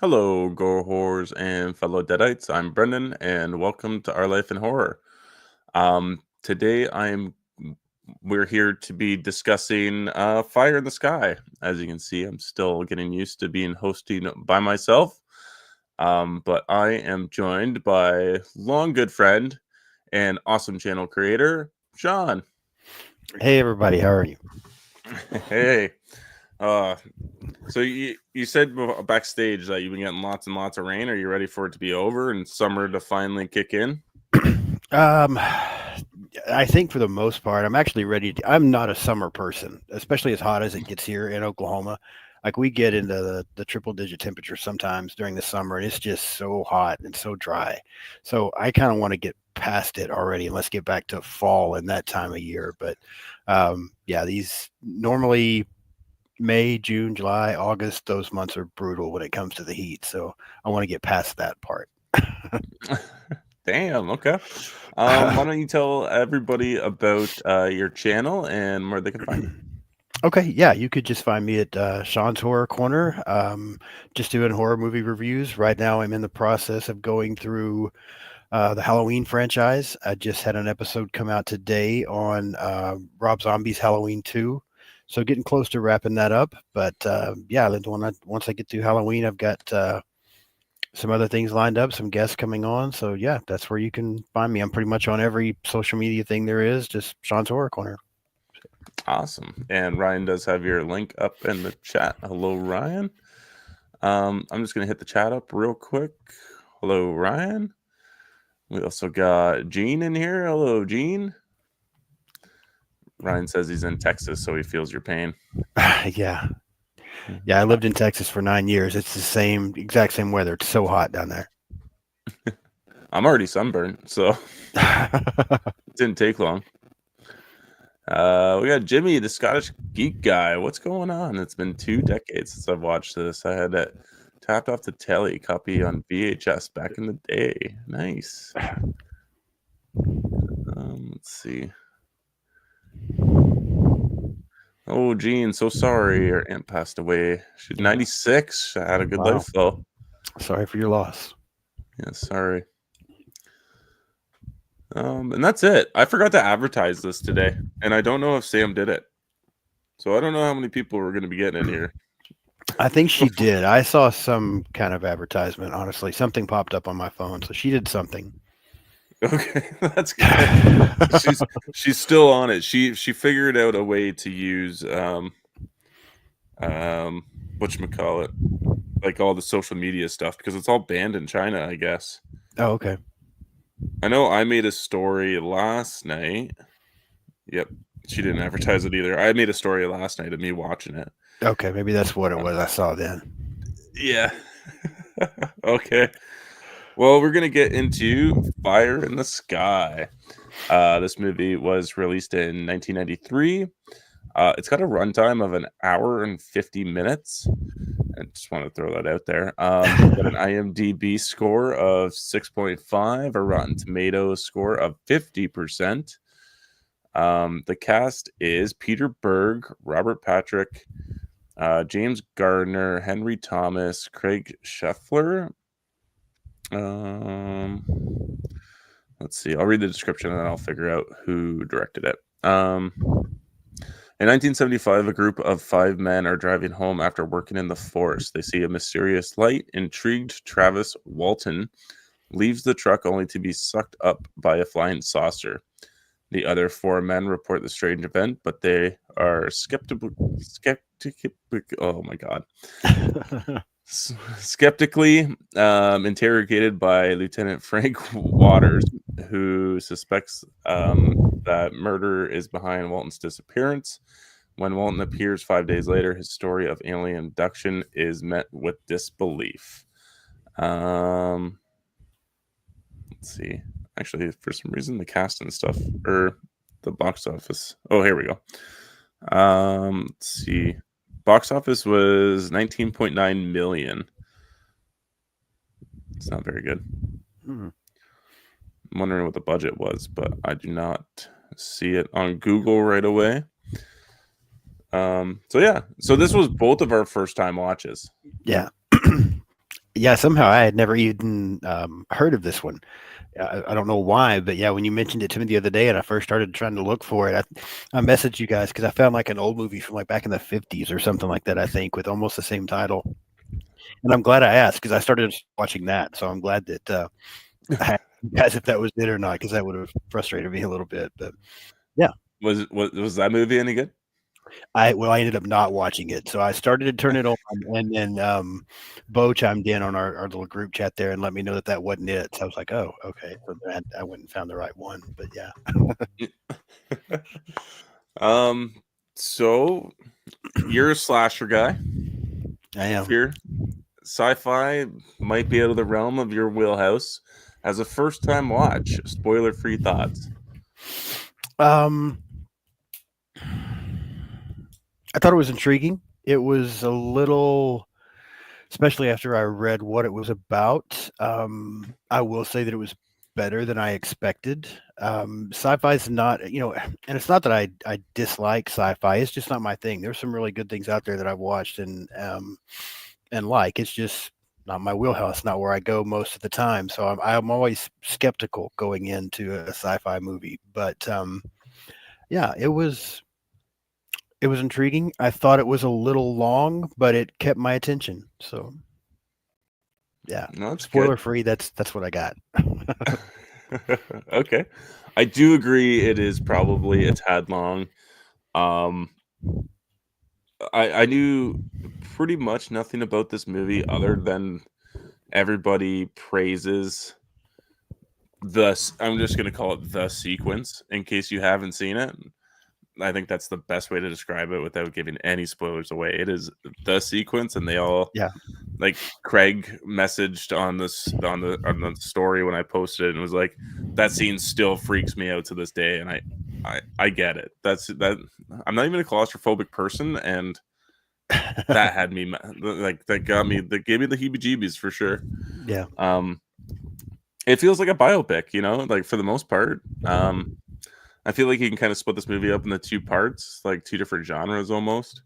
Hello, gore whores and fellow deadites. I'm Brendan, and welcome to Our Life in Horror. Today, we're here to be discussing Fire in the Sky. As you can see, I'm still getting used to being hosting by myself, but I am joined by long good friend and awesome channel creator Sean. Hey everybody, how are you? Hey, uh, so you said backstage that you've been getting lots and lots of rain. Are you ready for it to be over and summer to finally kick in? Um, I think for the most part, I'm actually ready to. I'm not a summer person, especially as hot as it gets here in Oklahoma. Like we get into the triple digit temperatures sometimes during the summer, and it's just so hot and so dry. So I kind of want to get past it already, and let's get back to fall in that time of year. But yeah, these normally May, June, July, August, those months are brutal when it comes to the heat. So I want to get past that part. Damn. Okay. Why don't you tell everybody about your channel and where they can find you? Okay, yeah, you could just find me at Sean's Horror Corner. Just doing horror movie reviews. Right now, I'm in the process of going through the Halloween franchise. I just had an episode come out today on Rob Zombie's Halloween 2. So getting close to wrapping that up. But yeah, once I get through Halloween, I've got some other things lined up, some guests coming on. So yeah, that's where you can find me. I'm pretty much on every social media thing there is, just Sean's Horror Corner. Awesome. And Ryan does have your link up in the chat. Hello, Ryan. I'm just gonna hit the chat up real quick. Hello, Ryan. We also got Gene in here. Hello, Gene. Ryan says he's in Texas, so he feels your pain. Yeah. Yeah, I lived in Texas for 9 years. It's the exact same weather. It's so hot down there. I'm already sunburned, so it didn't take long. We got Jimmy, the Scottish geek guy. What's going on? It's been 2 decades since I've watched this. I had it tapped off the telly copy on VHS back in the day. Nice. Let's see. Oh, Gene, so sorry. Your aunt passed away. She's 96. She had a good Wow. life, though. Sorry for your loss. Yeah, sorry. And that's it. I forgot to advertise this today, and I don't know if Sam did it. So I don't know how many people we're going to be getting in here. I think she did. I saw some kind of advertisement, honestly. Something popped up on my phone, so she did something. Okay, that's good. She's she's still on it. She figured out a way to use whatchamacallit, like all the social media stuff because it's all banned in China, I guess. Oh, okay. I know I made a story last night. Yep, she didn't advertise it either. I made a story last night of me watching it. Okay, maybe that's what it was I saw then. Yeah. Okay. Well, we're gonna get into Fire in the Sky. This movie was released in 1993. It's got a runtime of an hour and 50 minutes. I just want to throw that out there. It's got an IMDb score of 6.5, a Rotten Tomatoes score of 50%. The cast is Peter Berg, Robert Patrick, James Gardner, Henry Thomas, Craig Scheffler. Let's see. I'll read the description and then I'll figure out who directed it. In 1975, a group of 5 men are driving home after working in the forest. They see a mysterious light. Intrigued, Travis Walton leaves the truck only to be sucked up by a flying saucer. The other 4 men report the strange event, but they are skeptical. Oh my god! Skeptically interrogated by Lieutenant Frank Waters, who suspects that murder is behind Walton's disappearance. When Walton appears 5 days later, his story of alien abduction is met with disbelief. Let's see. Actually, for some reason, the cast and stuff, or the box office. Oh, here we go. Let's see. Box office was 19.9 million. It's not very good. I'm wondering what the budget was, but I do not see it on Google right away. So yeah, so this was both of our first time watches. Yeah. Yeah, somehow I had never even heard of this one. I don't know why, but yeah, when you mentioned it to me the other day and I first started trying to look for it, I messaged you guys because I found like an old movie from like back in the 50s or something like that, I think, with almost the same title. And I'm glad I asked because I started watching that. So I'm glad that I asked you guys if that was it or not, because that would have frustrated me a little bit. But yeah, Was that movie any good? I ended up not watching it. So I started to turn it on, and then Bo chimed in on our little group chat there and let me know that that wasn't it. So I was like, oh, okay. So I went and found the right one. But yeah, Um, so you're a slasher guy. I am. Fear, sci-fi might be out of the realm of your wheelhouse. As a first-time watch, spoiler-free thoughts. Um, I thought it was intriguing. It was a little, especially after I read what it was about. I will say that it was better than I expected. Sci-fi is not, and it's not that I dislike sci-fi. It's just not my thing. There's some really good things out there that I've watched and like. It's just not my wheelhouse. Not where I go most of the time. So I'm always skeptical going into a sci-fi movie. But yeah, it was intriguing. I thought it was a little long, but it kept my attention. So yeah, No, that's spoiler good. free. That's what I got. Okay. I do agree it is probably a tad long. Um, I knew pretty much nothing about this movie other than everybody praises I'm just gonna call it the sequence in case you haven't seen it. I think that's the best way to describe it without giving any spoilers away. It is the sequence, and they all Yeah. like Craig messaged on the story when I posted it and was like, that scene still freaks me out to this day, and I get it. That I'm not even a claustrophobic person, and that had me like that gave me the heebie-jeebies for sure. Yeah. Um, it feels like a biopic, like for the most part. I feel like you can kind of split this movie up into two parts, like two different genres almost.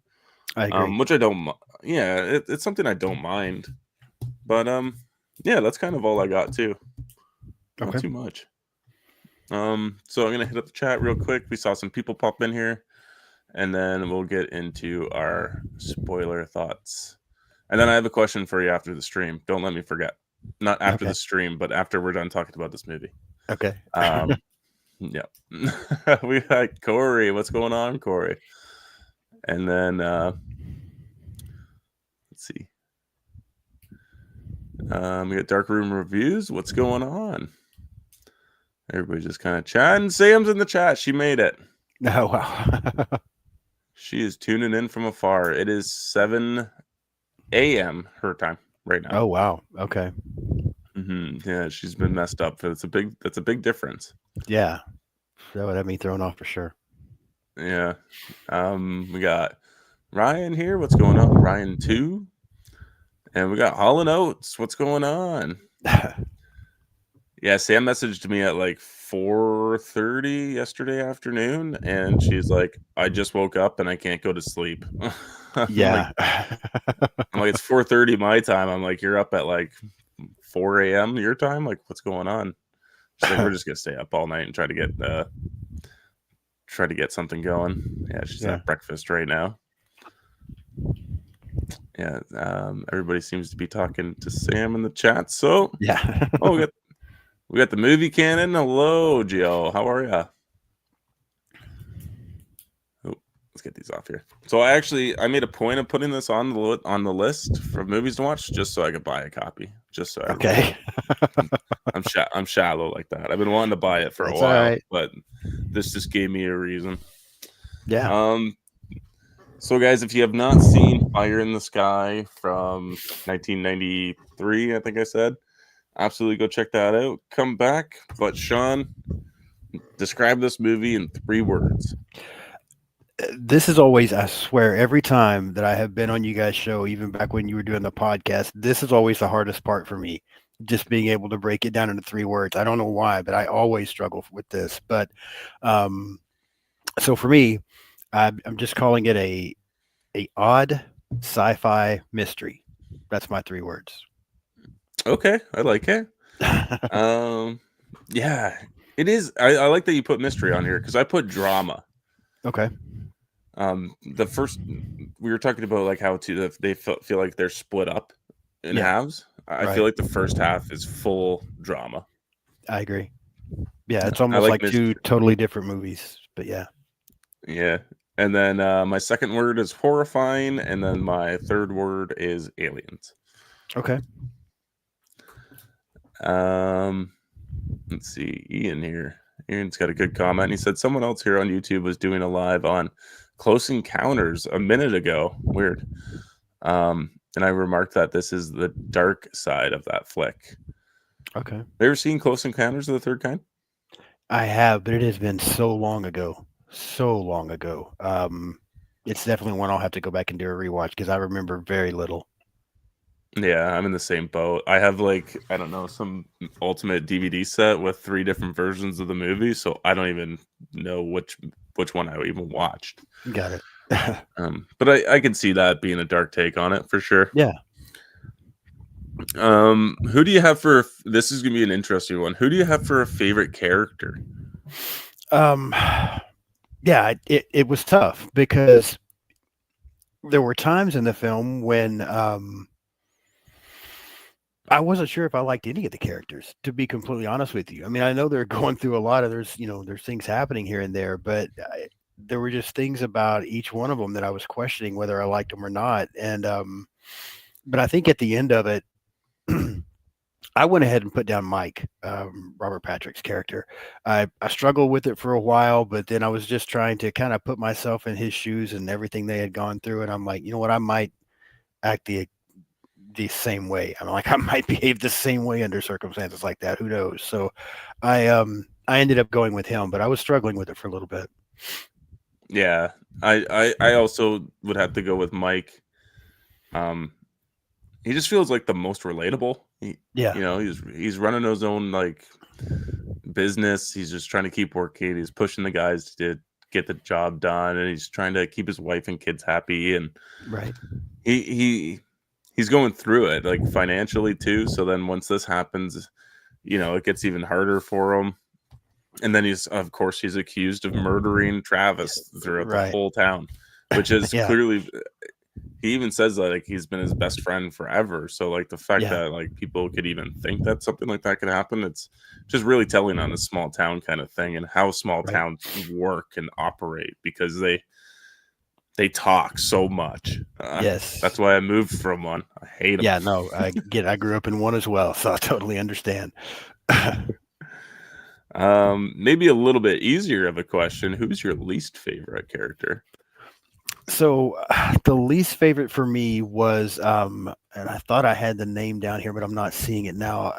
I agree. Which I don't. Yeah, it's something I don't mind. But yeah, that's kind of all I got too. Not Okay. too much. So I'm gonna hit up the chat real quick. We saw some people pop in here, and then we'll get into our spoiler thoughts. And then I have a question for you after the stream. Don't let me forget. Not after Okay. the stream, but after we're done talking about this movie. Okay. Yeah. We got Corey. What's going on, Corey? And then let's see. We got Dark Room Reviews. What's going on? Everybody's just kind of chatting. Sam's in the chat. She made it. Oh wow. She is tuning in from afar. It is 7 a.m. her time right now. Oh wow. Okay. Yeah, she's been messed up. That's a big difference. Yeah. That would have me thrown off for sure. Yeah. We got Ryan here. What's going on? Ryan 2. And we got Holland Oates. What's going on? Yeah, Sam messaged me at like 4:30 yesterday afternoon, and she's like, "I just woke up and I can't go to sleep." Yeah. I'm like, it's 4:30 my time. I'm like, you're up at like 4 a.m. your time. Like, what's going on? She's like, we're just gonna stay up all night and try to get something going. Yeah, she's Yeah. at breakfast right now. Yeah, everybody seems to be talking to Sam in the chat. So, Yeah. we got the movie canon. Hello, Joe. How are ya? Oh, let's get these off here. So I made a point of putting this on the list for movies to watch just so I could buy a copy. Just so Okay. I'm shallow like that. I've been wanting to buy it for That's a while, right. but this just gave me a reason. Yeah. So guys, if you have not seen Fire in the Sky from 1993, I think I said, absolutely go check that out. Come back. But Sean, describe this movie in 3 words. This is always, I swear, every time that I have been on you guys' show, even back when you were doing the podcast, this is always the hardest part for me. Just being able to break it down into 3 words. I don't know why, but I always struggle with this. But um, so for me, I'm just calling it a odd sci-fi mystery. That's my 3 words. Okay, I like it. Um, yeah, it is. I like that you put mystery on here because I put drama. Okay. The first we were talking about like how they feel like they're split up in Yeah. halves. I feel Right. like the first half is full drama. I agree. Yeah, it's I almost like like two mystery. totally different movies. But yeah. Yeah. And then my second word is horrifying, and then my third word is aliens. Okay. Um, let's see, Ian here. Ian's got a good comment. He said someone else here on YouTube was doing a live on Close Encounters a minute ago. Weird. And I remarked that this is the dark side of that flick. Okay. Ever seen Close Encounters of the Third Kind? I have, but it has been so long ago. So long ago. It's definitely one I'll have to go back and do a rewatch because I remember very little. Yeah, I'm in the same boat. I have like, I don't know, some ultimate DVD set with 3 different versions of the movie, so I don't even know which one I even watched. Got it. But I can see that being a dark take on it for sure. Yeah. Who do you have for this is gonna be an interesting one. Who do you have for a favorite character? Um, yeah, it was tough because there were times in the film when I wasn't sure if I liked any of the characters, to be completely honest with you. I mean, I know they're going through a lot of there's things happening here and there, but there were just things about each one of them that I was questioning whether I liked them or not. And but I think at the end of it, I went ahead and put down Mike, Robert Patrick's character. I struggled with it for a while, but then I was just trying to kind of put myself in his shoes and everything they had gone through, and I'm like, you know what, I might act the same way. I'm like, I might behave the same way under circumstances like that. Who knows? So I ended up going with him, but I was struggling with it for a little bit. Yeah, I also would have to go with Mike. He just feels like the most relatable. Yeah. He's running his own like business. He's just trying to keep working. He's pushing the guys to get the job done, and he's trying to keep his wife and kids happy. And Right. he's going through it like financially too. So then once this happens, it gets even harder for him. And then he's accused of murdering Travis throughout the Right. whole town, which is Yeah. clearly he even says that like he's been his best friend forever. So like the fact Yeah. that like people could even think that something like that could happen, it's just really telling on a small town kind of thing and how small Right. towns work and operate because they talk so much. Yes. That's why I moved from one. I hate them. Yeah. No, I grew up in one as well, so I totally understand. Maybe a little bit easier of a question. Who's your least favorite character? So the least favorite for me was, and I thought I had the name down here, but I'm not seeing it now.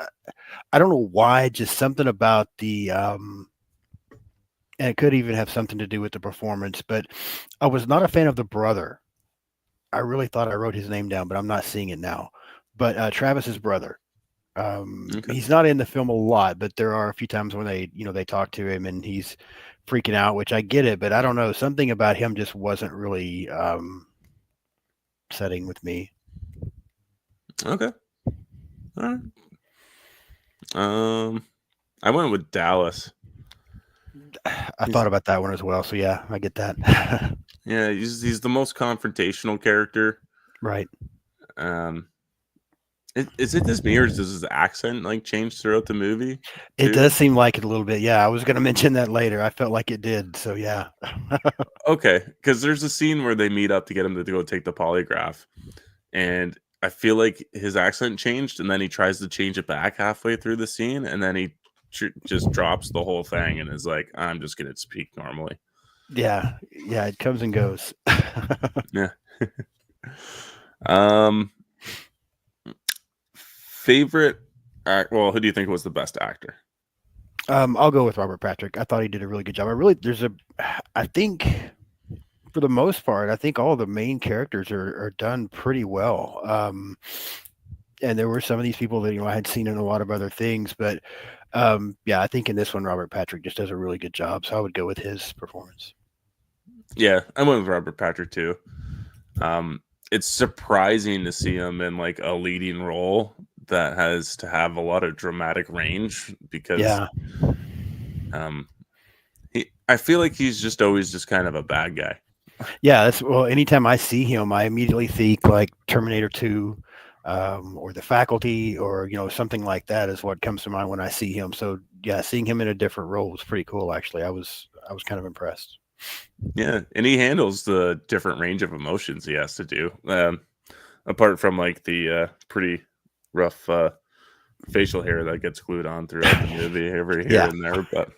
I don't know why, just something about and it could even have something to do with the performance, but I was not a fan of the brother. I really thought I wrote his name down, but I'm not seeing it now. But Travis's brother. Okay. He's not in the film a lot, but there are a few times when they talk to him and he's freaking out, which I get it, but I don't know. Something about him just wasn't really setting with me. Okay. All right. I went with Dallas. I thought about that one as well. So yeah, I get that. Yeah, he's the most confrontational character. Right. Is it just me or does his accent like change throughout the movie? It Too? does seem like it a little bit. Yeah, I was going to mention that later. I felt like it did. So yeah. Okay, because there's a scene where they meet up to get him to go take the polygraph, and I feel like his accent changed, and then he tries to change it back halfway through the scene, and then he just drops the whole thing and is like, "I'm just gonna speak normally." Yeah. Yeah. It comes and goes. Yeah. Favorite act. Well, who do you think was the best actor? I'll go with Robert Patrick. I thought he did a really good job. I think for the most part, I think all the main characters are done pretty well. And there were some of these people that I had seen in a lot of other things, but yeah, I think in this one, Robert Patrick just does a really good job. So I would go with his performance. Yeah, I went with Robert Patrick too. It's surprising to see him in like a leading role that has to have a lot of dramatic range because Yeah. um I feel like he's just always just kind of a bad guy. Yeah, that's well, anytime I see him, I immediately think like Terminator 2, or The Faculty, or something like that is what comes to mind when I see him. So yeah, seeing him in a different role was pretty cool. Actually, I was kind of impressed. Yeah, and he handles the different range of emotions he has to do. Apart from like the pretty rough facial hair that gets glued on throughout the movie every here Yeah, and there, but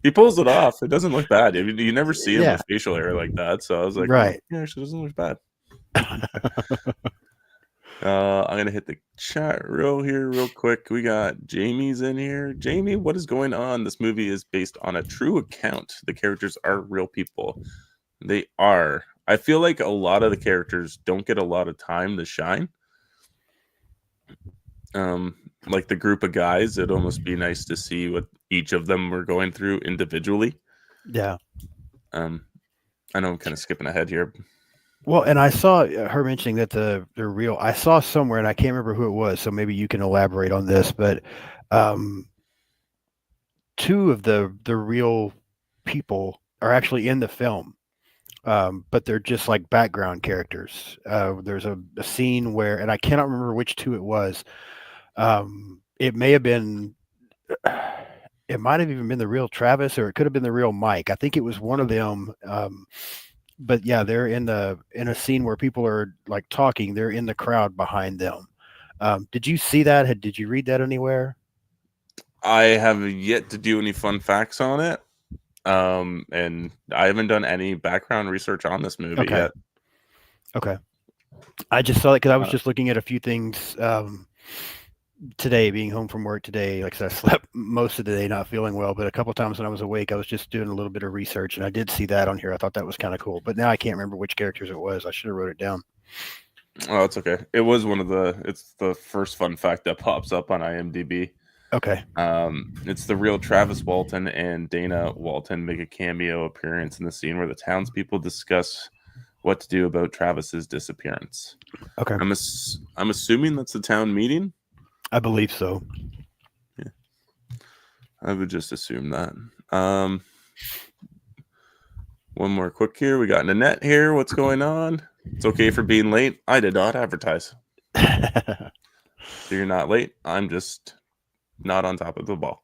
he pulls it off. It doesn't look bad. I mean, you never see him yeah, with facial hair like that, so I was like, oh, right. yeah, actually doesn't look bad. I'm gonna hit the chat real quick. We got Jamie's in here. Jamie, what is going on? This movie is based on a true account. The characters are real people. They are. I feel like a lot of the characters don't get a lot of time to shine. Like the group of guys, it'd almost be nice to see what each of them were going through individually. Yeah. I know I'm kind of skipping ahead here. Well, and I saw her mentioning that the real. I saw somewhere, and I can't remember who it was. So maybe you can elaborate on this. But um, two of the real people are actually in the film, but they're just like background characters. There's a scene where, and I cannot remember which two it was. It may have been. It might have even been the real Travis, or it could have been the real Mike. I think it was one of them. But yeah, they're in a scene where people are like talking. They're in the crowd behind them. Did you see that? Did you read that anywhere? I have yet to do any fun facts on it. And I haven't done any background research on this movie Okay. yet. Okay. I just saw it because I was Uh, just looking at a few things today, being home from work today. Like I said, I slept most of the day not feeling well, but a couple of times when I was awake, I was just doing a little bit of research, and I did see that on here. I thought that was kind of cool, but now I can't remember which characters it was. I should have wrote it down. Oh, it's okay. It was it's the first fun fact that pops up on IMDb. Okay. It's the real Travis Walton and Dana Walton make a cameo appearance in the scene where the townspeople discuss what to do about Travis's disappearance. Okay. I'm assuming that's the town meeting. I believe so. Yeah, I would just assume that. One more quick here. We got Nanette here. What's going on? It's okay for being late. I did not advertise. So you're not late. I'm just not on top of the ball.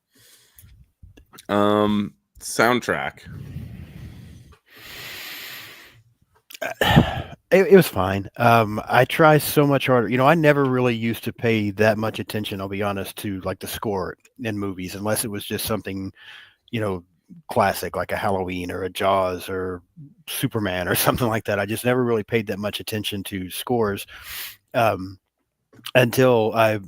Soundtrack. It was fine. I try so much harder. I never really used to pay that much attention, I'll be honest, to like the score in movies, unless it was just something, classic like a Halloween or a Jaws or Superman or something like that. I just never really paid that much attention to scores until I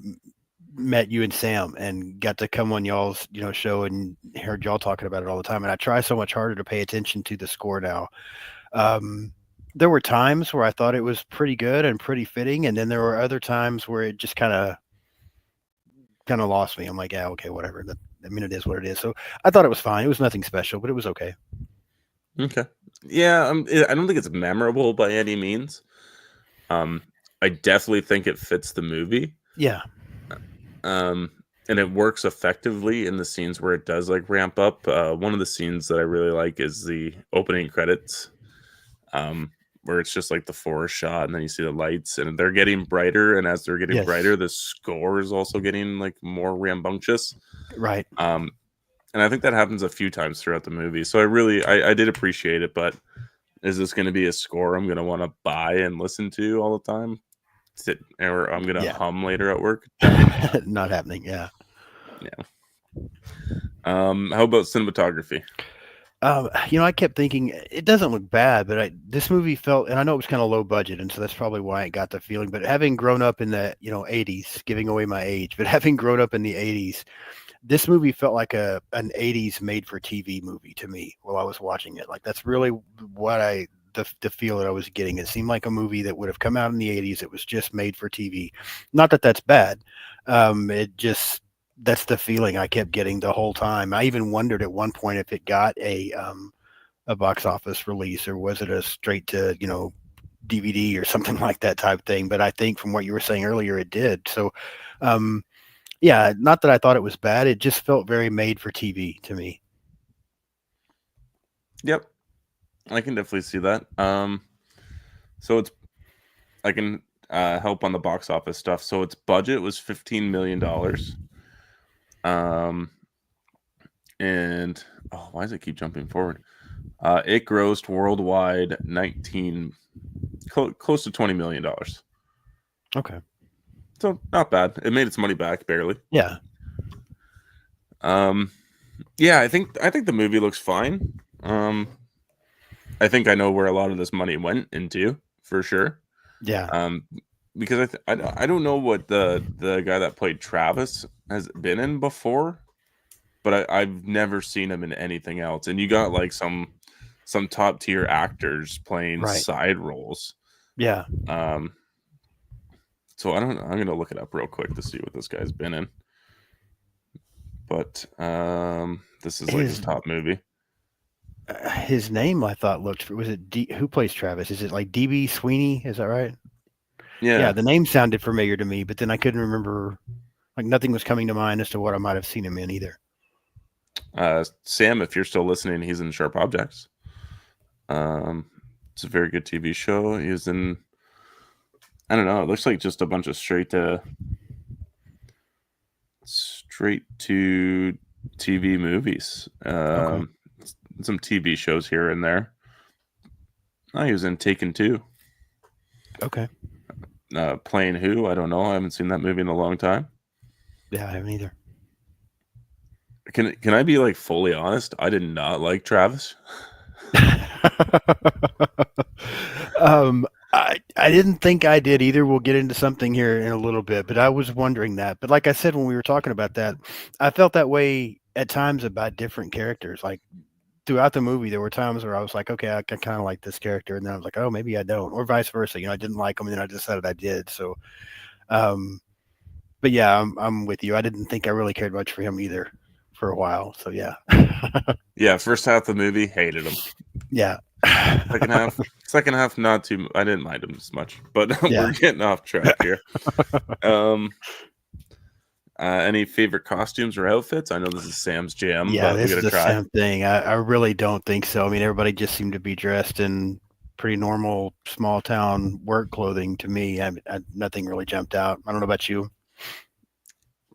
met you and Sam and got to come on y'all's show and heard y'all talking about it all the time. And I try so much harder to pay attention to the score now. There were times where I thought it was pretty good and pretty fitting, and then there were other times where it just kind of lost me. I'm like, yeah, okay, whatever. It is what it is. So I thought it was fine. It was nothing special, but it was okay. Okay. Yeah, I don't think it's memorable by any means. I definitely think it fits the movie. Yeah. And it works effectively in the scenes where it does like ramp up. One of the scenes that I really like is the opening credits, where it's just like the forest shot, and then you see the lights, and they're getting brighter. And as they're getting brighter, the score is also getting like more rambunctious. Right. And I think that happens a few times throughout the movie. So I did appreciate it. But is this going to be a score I'm going to want to buy and listen to all the time? Or I'm going to hum later at work? Not happening. Yeah. Yeah. How about cinematography? I kept thinking it doesn't look bad, but this movie felt, and I know it was kind of low budget, and so that's probably why I got the feeling. But having grown up in the 80s, giving away my age, but having grown up in the 80s, this movie felt like an 80s made for TV movie to me while I was watching it. Like that's really what the feel that I was getting. It seemed like a movie that would have come out in the 80s. It was just made for TV. Not that that's bad. That's the feeling I kept getting the whole time. I even wondered at one point if it got a box office release, or was it a straight to DVD or something like that type thing. But I think from what you were saying earlier, it did. So, um, yeah, not that I thought it was bad. It just felt very made for TV to me. Yep, I can definitely see that. So it's I can help on the box office stuff. So its budget was $15 million. Um, and why does it keep jumping forward? It grossed worldwide close to $20 million. Okay. So not bad. It made its money back barely. Yeah. Yeah, I think the movie looks fine. I think I know where a lot of this money went into for sure. Yeah. Because I don't know what the guy that played Travis has been in before, but I've never seen him in anything else. And you got like some top tier actors playing Right. side roles. Yeah. So I don't know. I'm gonna look it up real quick to see what this guy's been in. But this is like his top movie. His name I thought looked, was it who plays Travis? Is it like DB Sweeney? Is that right? Yeah. Yeah, the name sounded familiar to me, but then I couldn't remember. Like nothing was coming to mind as to what I might have seen him in either. Sam, if you're still listening, he's in Sharp Objects. It's a very good TV show. He was in, I don't know, it looks like just a bunch of straight to TV movies. Okay. Some TV shows here and there. Oh, he was in Taken 2. Okay. Playing who? I don't know. I haven't seen that movie in a long time. Yeah, I haven't either. Can I be like fully honest? I did not like Travis. I didn't think I did either. We'll get into something here in a little bit, but I was wondering that. But like I said when we were talking about that, I felt that way at times about different characters. Like throughout the movie, there were times where I was like, okay, I kind of like this character, and then I was like, oh, maybe I don't, or vice versa. I didn't like him, and then I decided I did. So, but yeah, I'm with you. I didn't think I really cared much for him either for a while. So yeah. Yeah, first half of the movie, hated him. Yeah. Second half, not too. I didn't mind him as much, but Yeah. we're getting off track here. Any favorite costumes or outfits? I know this is Sam's jam. Yeah, but this we is gotta the try. same thing. I really don't think so. I mean, everybody just seemed to be dressed in pretty normal small town work clothing to me. Nothing really jumped out. I don't know about you.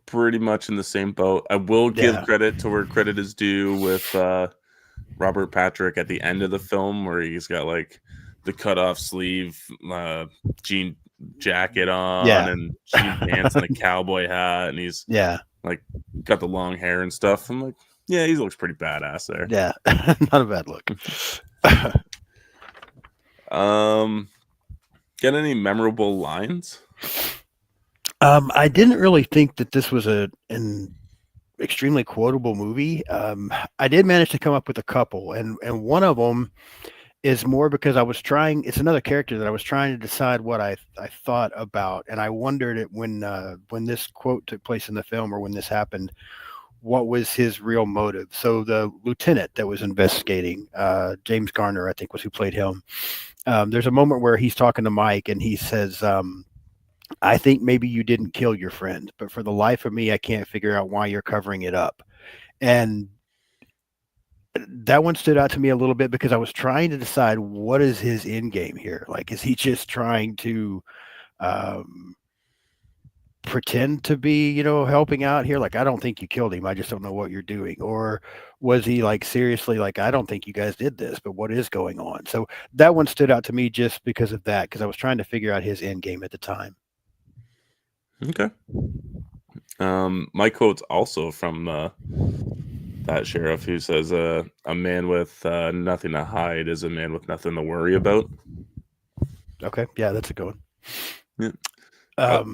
Pretty much in the same boat. I will give credit to where credit is due with Robert Patrick at the end of the film, where he's got like the cutoff sleeve jean jacket on and jean pants and a cowboy hat, and he's like got the long hair and stuff. I'm like, yeah, he looks pretty badass there. Yeah, not a bad look. Got any memorable lines? I didn't really think that this was an extremely quotable movie. I did manage to come up with a couple, and one of them is more because I was trying. It's another character that I was trying to decide what I thought about, and I wondered it when this quote took place in the film, or when this happened, what was his real motive. So the lieutenant that was investigating, James Garner, I think was who played him. There's a moment where he's talking to Mike, and he says, I think maybe you didn't kill your friend, but for the life of me, I can't figure out why you're covering it up. And that one stood out to me a little bit because I was trying to decide, what is his end game here? Like, is he just trying to pretend to be, helping out here? Like, I don't think you killed him. I just don't know what you're doing. Or was he like, seriously, like, I don't think you guys did this, but what is going on? So that one stood out to me just because of that, because I was trying to figure out his end game at the time. Okay. My quote's also from that sheriff who says, a man with nothing to hide is a man with nothing to worry about. Okay. Yeah, that's a good one. Yeah.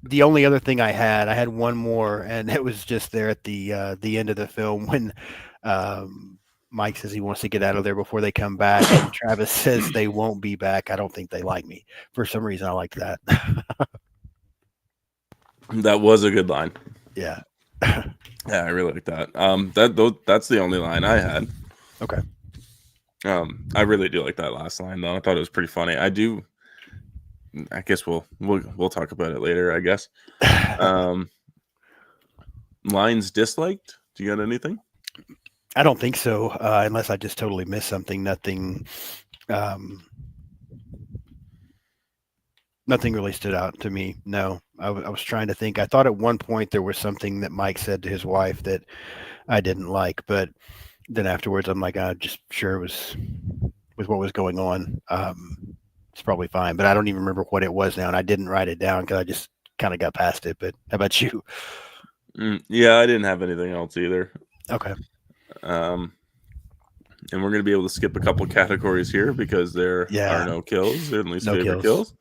The only other thing I had one more, and it was just there at the end of the film when Mike says he wants to get out of there before they come back, and Travis says they won't be back. I don't think they like me. For some reason, I liked that. That was a good line. Yeah. Yeah, I really like that. That's the only line I had. Okay. I really do like that last line though. I thought it was pretty funny. I do I guess we'll talk about it later, I guess. Lines disliked? Do you got anything? I don't think so, unless I just totally missed something. Um, nothing really stood out to me. No, I was trying to think. I thought at one point there was something that Mike said to his wife that I didn't like, but then afterwards I'm like, I'm just sure it was with what was going on. It's probably fine, but I don't even remember what it was now, and I didn't write it down because I just kind of got past it. But how about you? Yeah, I didn't have anything else either. Okay. And we're going to be able to skip a couple categories here because there are no kills, at least No favorite kills.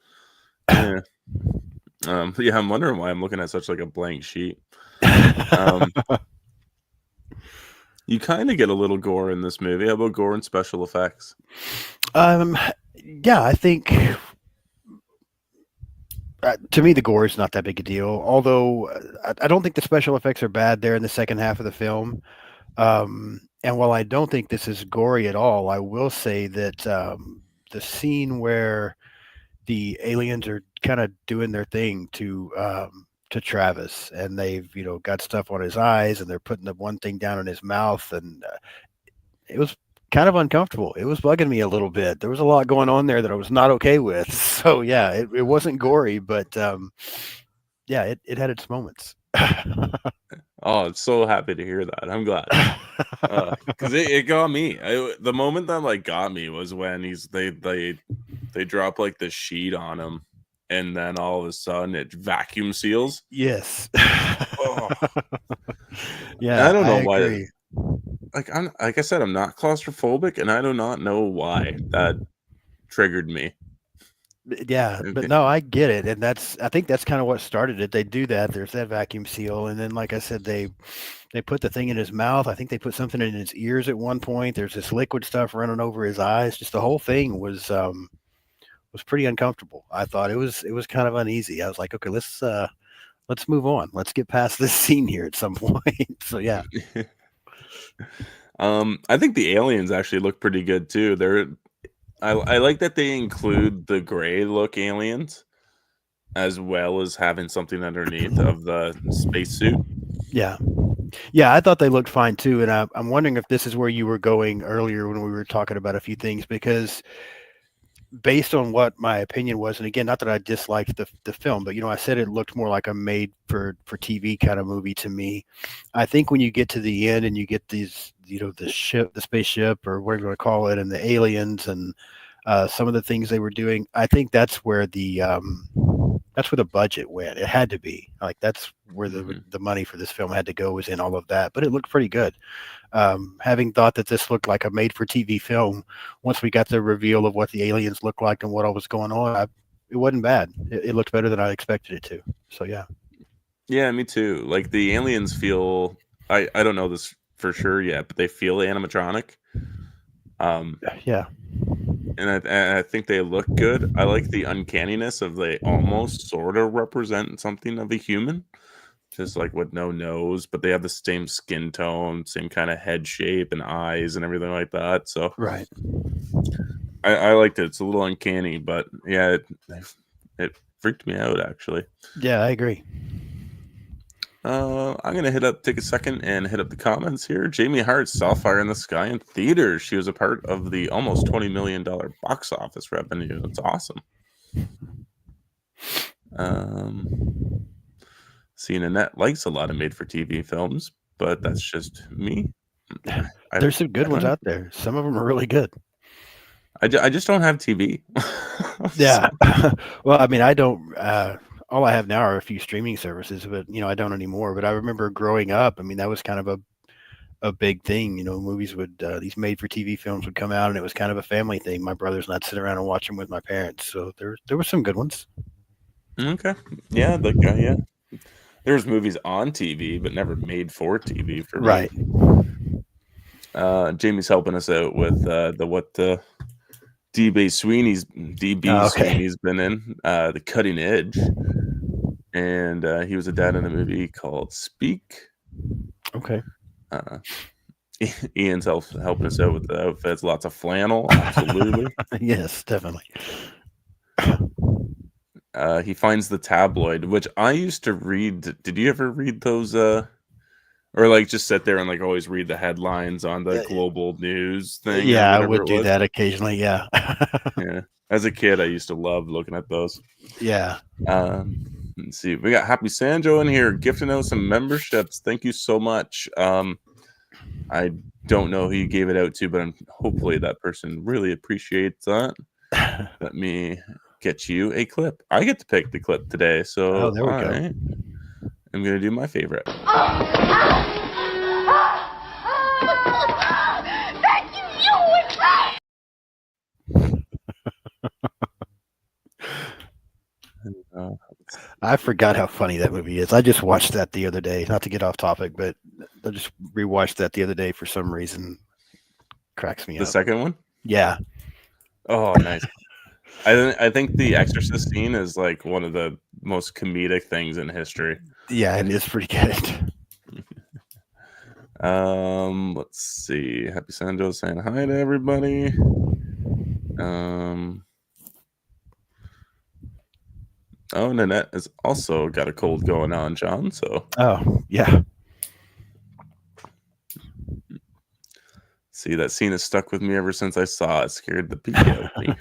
Yeah. Yeah, I'm wondering why I'm looking at such like a blank sheet. You kind of get a little gore in this movie. How about gore and special effects? Yeah, I think to me the gore is not that big a deal. Although I don't think the special effects are bad there in the second half of the film. And while I don't think this is gory at all, I will say that the scene where the aliens are kind of doing their thing to Travis, and they've got stuff on his eyes, and they're putting the one thing down in his mouth, and it was kind of uncomfortable. It was bugging me a little bit. There was a lot going on there that I was not okay with. So yeah, it wasn't gory, but yeah, it had its moments. Oh, I'm so happy to hear that. I'm glad. Because it got me. The moment that like got me was when they drop like the sheet on him, and then all of a sudden it vacuum seals. Yes. Oh. Yeah, I don't know why. Agree. Like I said, I'm not claustrophobic, and I do not know why that triggered me. Yeah, but no, I get it, and I think that's kind of what started it. They do that. There's that vacuum seal, and then, like I said, they put the thing in his mouth. I think they put something in his ears at one point. There's this liquid stuff running over his eyes. Just the whole thing was pretty uncomfortable. I thought it was kind of uneasy. I was like, okay, let's move on. Let's get past this scene here at some point. So yeah. I think the aliens actually look pretty good too. I like that they include the gray look aliens as well as having something underneath of the spacesuit. Yeah. Yeah, I thought they looked fine too. And I'm wondering if this is where you were going earlier when we were talking about a few things, because based on what my opinion was, and again, not that I disliked the film, but I said it looked more like a made for TV kind of movie to me. I think when you get to the end and you get these, the spaceship or whatever you want to call it, and the aliens and some of the things they were doing, I think that's where the budget went. It had to be like that's where the money for this film had to go, was in all of that. But it looked pretty good. Having thought that this looked like a made-for-TV film, once we got the reveal of what the aliens looked like and what all was going on, it wasn't bad. It looked better than I expected it to. So yeah. Yeah, me too. Like the aliens feel, I don't know this for sure yet, but they feel animatronic. Yeah. And I think they look good. I like the uncanniness of they almost sort of represent something of a human, just like with no nose, but they have the same skin tone, same kind of head shape and eyes and everything like that. So right. I liked it. It's a little uncanny, but yeah, it freaked me out actually. Yeah, I agree. I'm gonna take a second and hit up the comments here. Jamie Hart saw Fire in the Sky in theaters. She was a part of the almost $20 million box office revenue. That's awesome. Seeing Annette likes a lot of made-for-TV films, but that's just me. There's some good ones out there. Some of them are really good. I just don't have TV. Yeah. Well, I mean, I don't. All I have now are a few streaming services, but I don't anymore. But I remember growing up, I mean, that was kind of a big thing. Movies would these made for TV films would come out, and it was kind of a family thing. My brothers and I'd sit around and watch them with my parents. So there were some good ones. Okay. Yeah, yeah. There's movies on TV, but never made for TV for me. Right. Jamie's helping us out with DB Sweeney's been in, The Cutting Edge, and he was a dad in a movie called Speak. Okay. Ian's helping us out with the outfits. Lots of flannel, absolutely. Yes, definitely. he finds the tabloid, which I used to read. Did you ever read those? Or like just sit there and like always read the headlines on the Yeah, global news thing or yeah, I whatever would it do was? that occasionally. Yeah, Yeah. As a kid, I used to love looking at those. yeah. Um, let's see. We got Happy Sanjo in here, gifting out some memberships. Thank you so much. I don't know who you gave it out to, but hopefully that person really appreciates that. Let me get you a clip. I get to pick the clip today, Oh, so there we go. I am gonna do my favorite. Thank you, you and me! Uh, I forgot how funny that movie is. I just watched that the other day. Not to get off topic, but I just rewatched that the other day for some reason. Cracks me the up. second one? Yeah, Oh, nice. I think the Exorcist scene is like one of the most comedic things in history. yeah, it is pretty good. Let's see. Happy Sanjo saying hi to everybody. Oh, Nanette has also got a cold going on, John. So Oh, yeah. see, that scene has stuck with me ever since I saw it. Scared the pee out of me.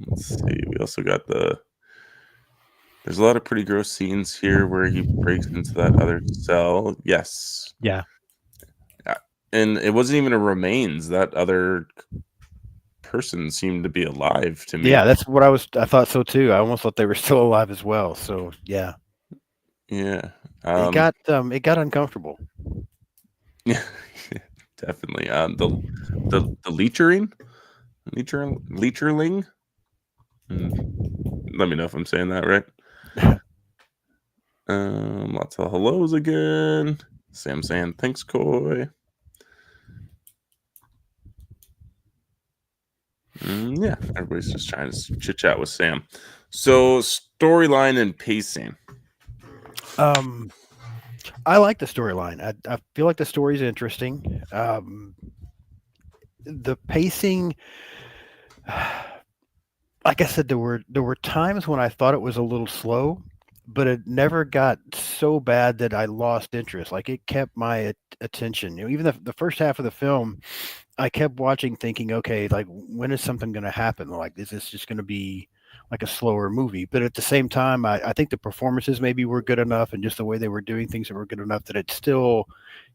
Let's see. We also got there's a lot of pretty gross scenes here where he breaks into that other cell. Yes. Yeah. And it wasn't even a remains. That other person seemed to be alive to me. Yeah, that's what I thought so too. I almost thought they were still alive as well. So yeah. Yeah. It got uncomfortable. Yeah, definitely. The leecherling. Let me know if I'm saying that right. Lots of hellos again. Sam saying thanks, Koi. Yeah, everybody's just trying to chit chat with Sam. So storyline and pacing. I like the storyline. I feel like the story's interesting. The pacing, like I said, there were times when I thought it was a little slow, but it never got so bad that I lost interest. Like it kept my attention. Even the first half of the film, I kept watching, thinking, okay, like when is something going to happen? Like, is this just going to be like a slower movie? But at the same time, I think the performances maybe were good enough, and just the way they were doing things that were good enough that it still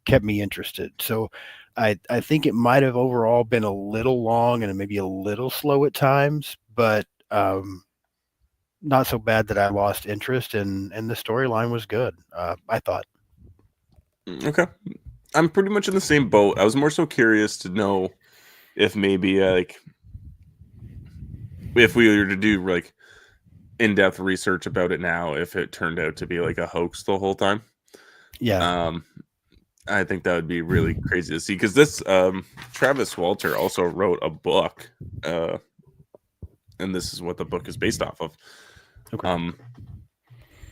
kept me interested. So I think it might have overall been a little long and maybe a little slow at times, but not so bad that I lost interest, and the storyline was good. I thought. Okay. I'm pretty much in the same boat. I was more so curious to know if maybe like if we were to do like in-depth research about it now, if it turned out to be like a hoax the whole time. Yeah. I think that would be really crazy to see because this Travis Walter also wrote a book, and this is what the book is based off of. Okay.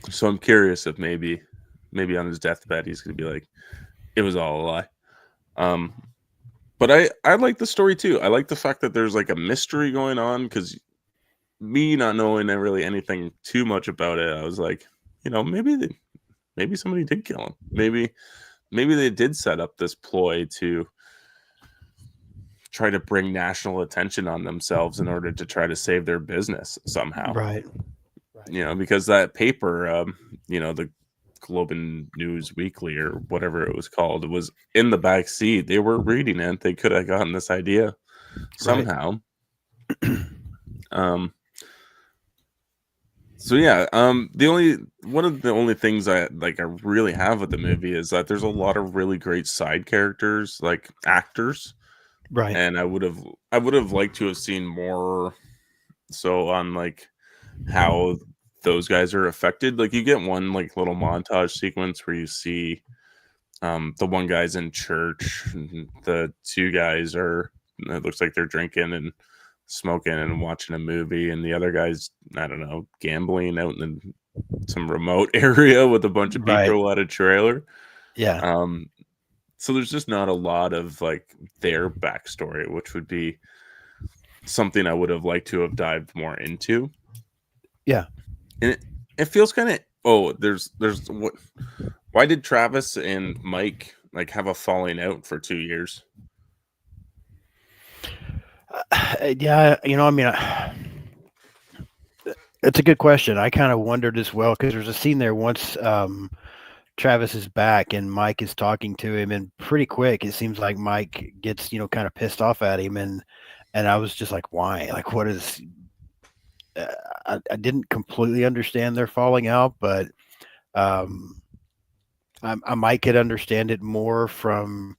So I'm curious if maybe on his deathbed he's gonna be like, it was all a lie. But I like the story too. I like the fact that there's like a mystery going on because me not knowing really anything too much about it, I was like, maybe somebody did kill him. Maybe they did set up this ploy to try to bring national attention on themselves in order to try to save their business somehow. Right. Because that paper, the Globe and News Weekly or whatever it was called, it was in the back seat. They were reading it. They could have gotten this idea somehow. So yeah, one of the only things I really have with the movie is that there's a lot of really great side characters, like actors. Right. And I would have liked to have seen more so on like how those guys are affected. Like you get one like little montage sequence where you see the one guy's in church, and the two guys it looks like they're drinking and smoking and watching a movie, and the other guy's, I don't know, gambling out in some remote area with a bunch of people at a trailer. Yeah. So there's just not a lot of like their backstory, which would be something I would have liked to have dived more into. Yeah. And it feels kind of there's what why did Travis and Mike like have a falling out for 2 years? Yeah, I mean, it's a good question. I kind of wondered as well because there's a scene there once Travis is back and Mike is talking to him, and pretty quick it seems like Mike gets kind of pissed off at him, and I was just like, why? Like, what is? I didn't completely understand their falling out, but I might could understand it more from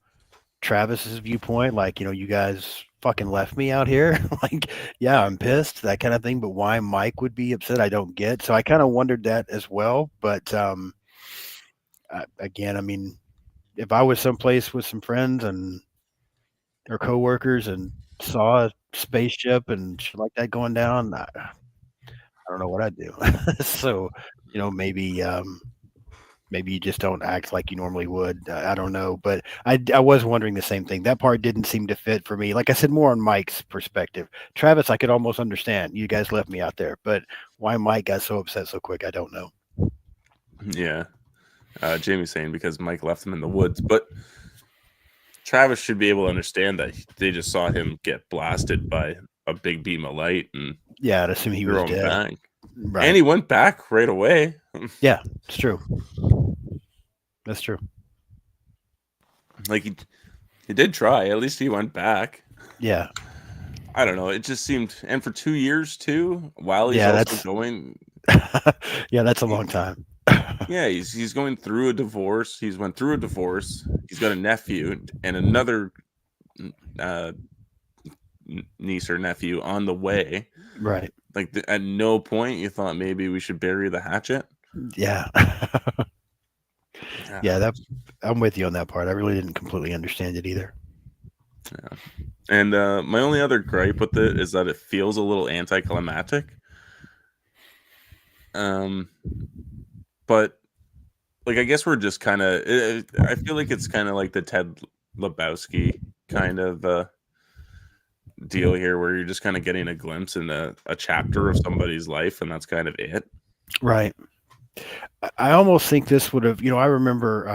Travis's viewpoint. Like, you guys fucking left me out here. Like, yeah, I'm pissed, that kind of thing. But why Mike would be upset, I don't get. So I kind of wondered that as well. But again, I mean, if I was someplace with some friends or coworkers and saw a spaceship and shit like that going down, I don't know what I'd do. So, maybe maybe you just don't act like you normally would. I don't know, but I was wondering the same thing. That part didn't seem to fit for me. Like I said, more on Mike's perspective. Travis, I could almost understand. You guys left me out there, but why Mike got so upset so quick, I don't know. Yeah. Jamie's saying because Mike left him in the woods, but Travis should be able to understand that they just saw him get blasted by a big beam of light and Yeah, I'd assume he was dead. back. Right. And he went back right away. Yeah, it's true. That's true. Like he did try. At least he went back. Yeah. I don't know. It just seemed, and for 2 years too, while he's Yeah, also that's- going. Yeah, that's a long time. Yeah, he's going through a divorce. He's went through a divorce. He's got a nephew and another niece or nephew on the way. Right. Like at no point you thought maybe we should bury the hatchet. Yeah. Yeah, I'm with you on that part. I really didn't completely understand it either. Yeah. And my only other gripe with it is that it feels a little anticlimactic. But like I guess we're just kind of. I feel like it's kind of like the Ted Lebowski kind of deal here, where you're just kind of getting a glimpse in a chapter of somebody's life, and that's kind of it. Right. I almost think this would have, I remember,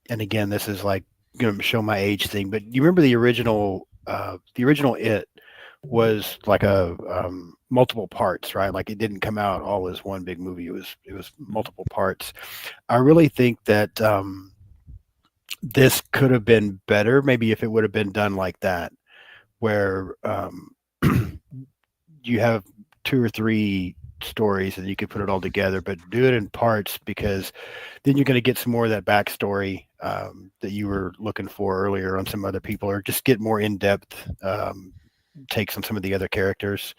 and again, this is like going to show my age thing, but you remember the original It was like a multiple parts, right? Like it didn't come out all as one big movie. It was multiple parts. I really think that this could have been better, maybe if it would have been done like that, where you have 2 or 3 stories and you could put it all together, but do it in parts, because then you're going to get some more of that backstory that you were looking for earlier on some other people, or just get more in-depth takes on some of the other characters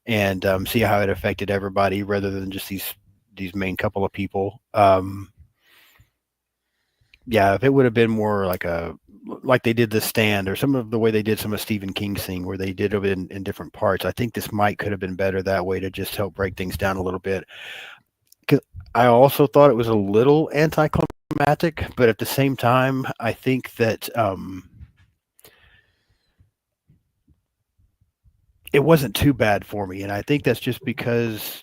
and see how it affected everybody rather than just these main couple of people. Yeah, if it would have been more like they did The Stand, or some of the way they did some of Stephen King's thing, where they did it in different parts, I think this could have been better that way, to just help break things down a little bit. Because I also thought it was a little anticlimactic, but at the same time, I think that it wasn't too bad for me, and I think that's just because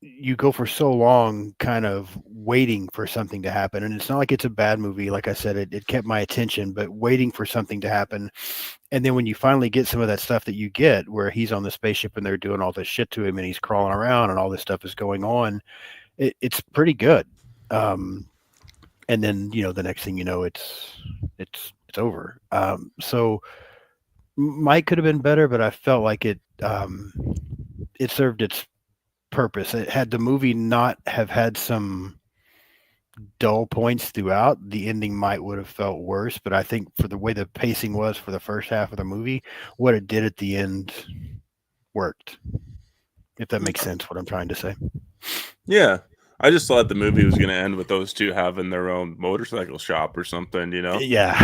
you go for so long kind of waiting for something to happen, and it's not like it's a bad movie. Like I said, it kept my attention, but waiting for something to happen, and then when you finally get some of that stuff that you get, where he's on the spaceship and they're doing all this shit to him and he's crawling around and all this stuff is going on, it's pretty good. And then the next thing you know, it's over. So Mike could have been better, but I felt like it served its purpose. Had the movie not have had some dull points throughout, the ending would have felt worse. But I think for the way the pacing was for the first half of the movie, what it did at the end worked. If that makes sense, what I'm trying to say. Yeah, I just thought the movie was going to end with those two having their own motorcycle shop or something, Yeah.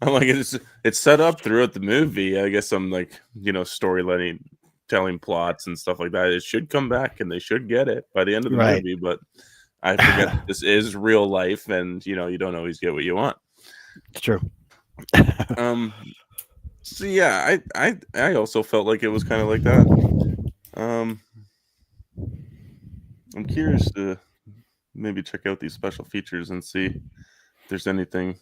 I'm like, it's set up throughout the movie. I guess I'm like, storyline, telling plots and stuff like that. It should come back and they should get it by the end of the movie, but I forget that this is real life, and you don't always get what you want. It's true. So yeah, I also felt like it was kind of like that. Um, I'm curious to maybe check out these special features and see if there's anything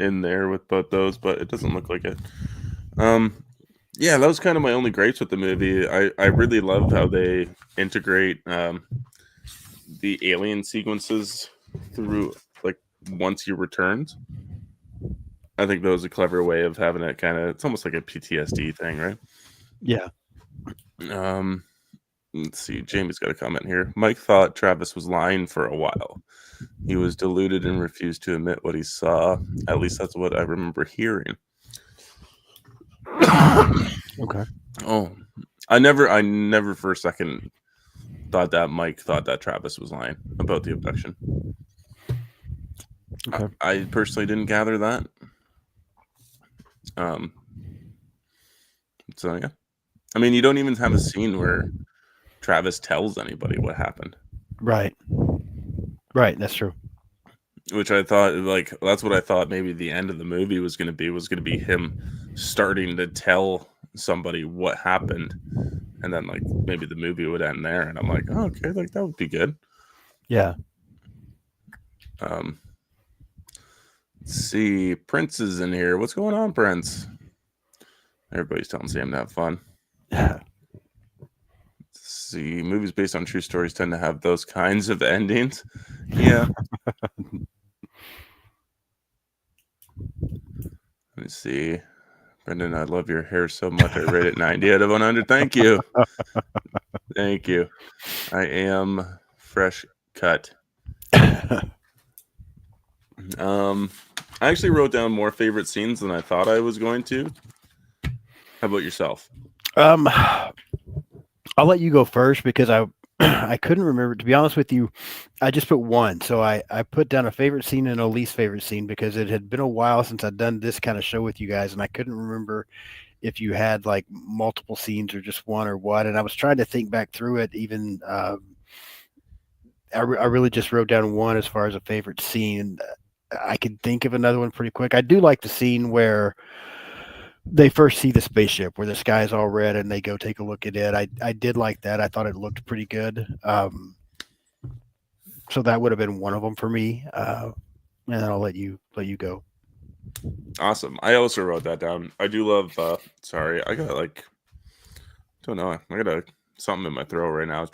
in there with both those, but it doesn't look like it. Um, yeah, that was kind of my only gripes with the movie. I really love how they integrate the alien sequences through, like, once you returned. I think that was a clever way of having it kind of. It's almost like a PTSD thing, right? Yeah. Um, let's see. Jamie's got a comment here. Mike thought Travis was lying for a while. He was deluded and refused to admit what he saw. At least that's what I remember hearing. Okay. Oh, I never for a second thought that Mike thought that Travis was lying about the abduction. Okay. I personally didn't gather that. So yeah, I mean, you don't even have a scene where Travis tells anybody what happened, Right. Right. That's true. which I thought, like, that's what I thought maybe the end of the movie was going to be him starting to tell somebody what happened, and then like maybe the movie would end there, and I'm like, oh, okay, like that would be good. Yeah. Let's see, Prince is in here. What's going on, Prince? Everybody's telling Sam to have fun. Let's see, movies based on true stories tend to have those kinds of endings. Yeah. Let me see. Brendan, I love your hair so much. I rate it 90 out of 100. Thank you. Thank you. I am fresh cut. I actually wrote down more favorite scenes than I thought I was going to. How about yourself? I'll let you go first because I couldn't remember. To be honest with you, I just put one. So I put down a favorite scene and a least favorite scene because it had been a while since I'd done this kind of show with you guys, and I couldn't remember if you had like multiple scenes or just one or what. And I was trying to think back through it. Even I really just wrote down one as far as a favorite scene. I could think of another one pretty quick. I do like the scene where they first see the spaceship, where the sky's all red, and they go take a look at it. I did like that. I thought it looked pretty good. So that would have been one of them for me. And then I'll let you go. Awesome. I also wrote that down. I do love. Sorry, I got like. Don't know. I got something in my throat right now.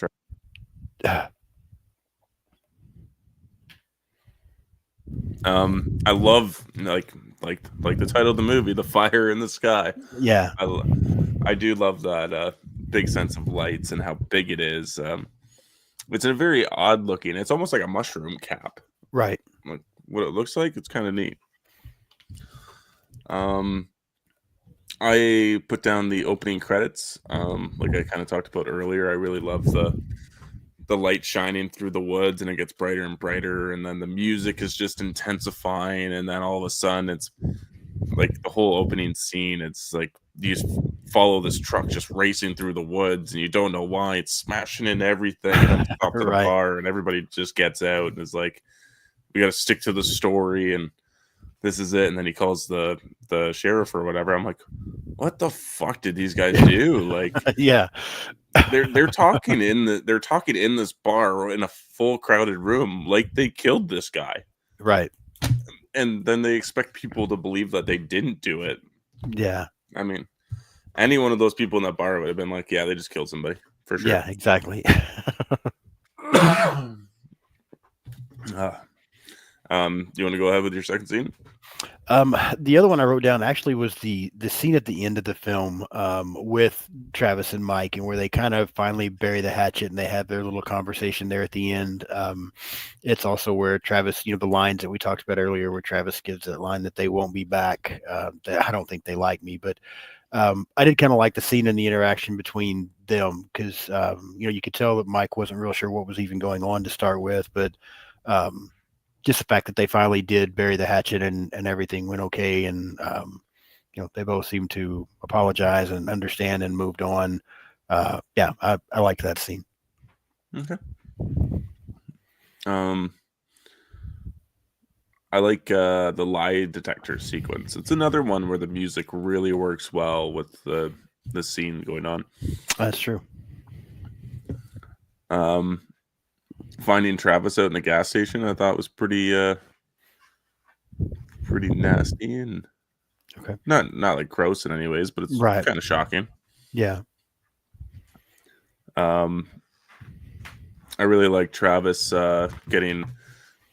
I love like the title of the movie, "The Fire in the Sky." Yeah. I do love that big sense of lights and how big it is. It's a very odd looking. It's almost like a mushroom cap. Right. Like what it looks like. It's kind of neat. I put down the opening credits. Like I kind of talked about earlier. I really love the light shining through the woods, and it gets brighter and brighter, and then the music is just intensifying, and then all of a sudden it's like the whole opening scene. It's like you just follow this truck just racing through the woods, and you don't know why. It's smashing into everything, and then stops at a Right. bar, and everybody just gets out and is like, "We got to stick to the story," and this is it. And then he calls the sheriff or whatever. I'm like, what the fuck did these guys do? Like, Yeah. they're talking in this bar in a full crowded room like they killed this guy, Right. and then they expect people to believe that they didn't do it. Yeah. I mean, any one of those people in that bar would have been like, yeah, they just killed somebody for sure. Yeah. Exactly. Do you want to go ahead with your second scene? The other one I wrote down actually was the scene at the end of the film with Travis and Mike, and where they kind of finally bury the hatchet and they have their little conversation there at the end. It's also where Travis, the lines that we talked about earlier, where Travis gives that line that they won't be back. That I don't think they like me, but I did kind of like the scene and the interaction between them because you could tell that Mike wasn't real sure what was even going on to start with, but just the fact that they finally did bury the hatchet and everything went okay, and they both seemed to apologize and understand and moved on. Yeah, I liked that scene. Okay. I like the lie detector sequence. It's another one where the music really works well with the scene going on. That's true. Finding Travis out in the gas station, I thought was pretty nasty and Okay. not like gross in any ways, but it's Right. kind of shocking. Yeah. I really like Travis getting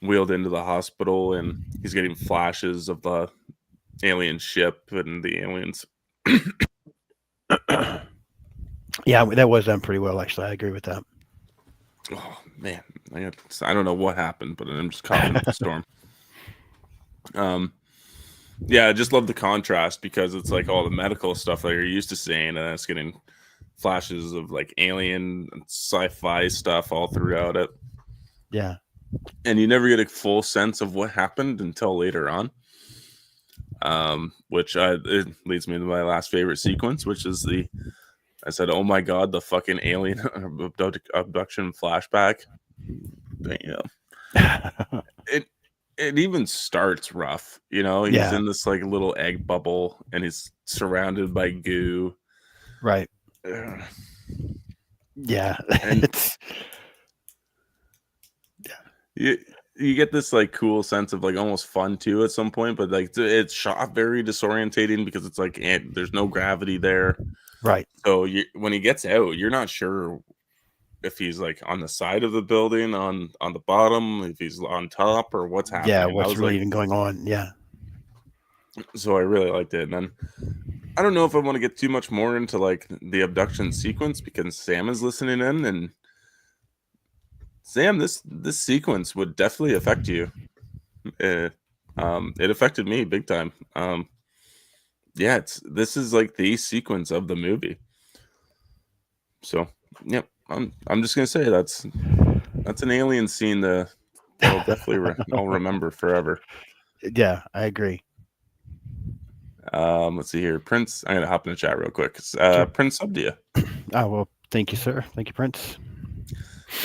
wheeled into the hospital, and he's getting flashes of the alien ship and the aliens. Yeah, that was done pretty well, actually. I agree with that. Oh man, I don't know what happened, but I'm just caught in the storm. Yeah, I just love the contrast because it's like all the medical stuff that you're used to seeing, and it's getting flashes of like alien and sci-fi stuff all throughout it. Yeah. And you never get a full sense of what happened until later on. Which it leads me to my last favorite sequence, which is I said, "Oh my god, the fucking alien abduction flashback." Damn. It even starts rough, you know. He's Yeah. in this like little egg bubble, and he's surrounded by goo. Right. Ugh. Yeah. And It's you get this like cool sense of like almost fun too at some point, but like it's shot very disorientating because it's like there's no gravity there. right. So when he gets out, you're not sure if he's like on the side of the building, on the bottom, if he's on top, or what's happening. Yeah, I what's was really like, even going on? Yeah. so I really liked it. And then I don't know if I want to get too much more into like the abduction sequence because Sam is listening in, and Sam, this sequence would definitely affect you. It affected me big time. Yeah, this is like the sequence of the movie. So, yep, I'm just gonna say that's an alien scene that I'll definitely I'll remember forever. Yeah, I agree. Let's see here, Prince. I'm gonna hop in the chat real quick. Sure. Prince Subdia. Oh, well, thank you, sir. Thank you, Prince.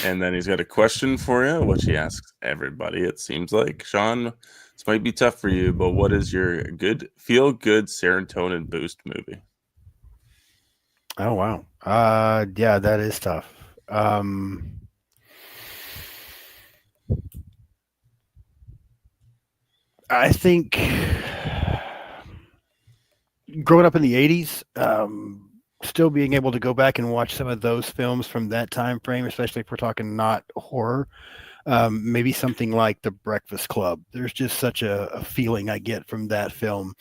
And then he's got a question for you, which he asks everybody. It seems like, Sean, this might be tough for you, but what is your feel good serotonin boost movie? Oh wow. Yeah, that is tough. I think growing up in the 80s, still being able to go back and watch some of those films from that time frame, especially if we're talking not horror, maybe something like The Breakfast Club. There's just such a feeling I get from that film,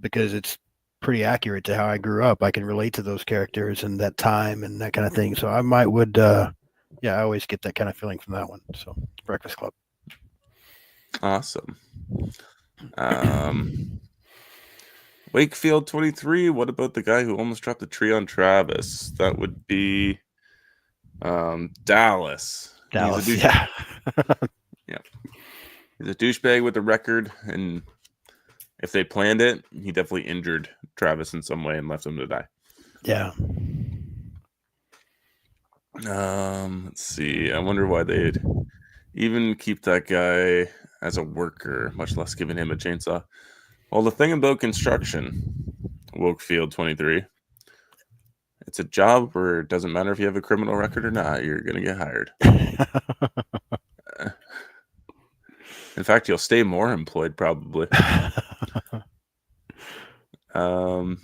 because it's pretty accurate to how I grew up. I can relate to those characters and that time and that kind of thing. So I I always get that kind of feeling from that one. So Breakfast Club. Awesome. Wakefield 23. What about the guy who almost dropped the tree on Travis? That would be Dallas. Dallas, He's a douchebag with a record, and if they planned it, he definitely injured Travis in some way and left him to die. Yeah. Let's see. I wonder why they'd even keep that guy as a worker, much less giving him a chainsaw. Well, the thing about construction, Wakefield 23, it's a job where it doesn't matter if you have a criminal record or not, you're going to get hired. In fact, you'll stay more employed probably. Sean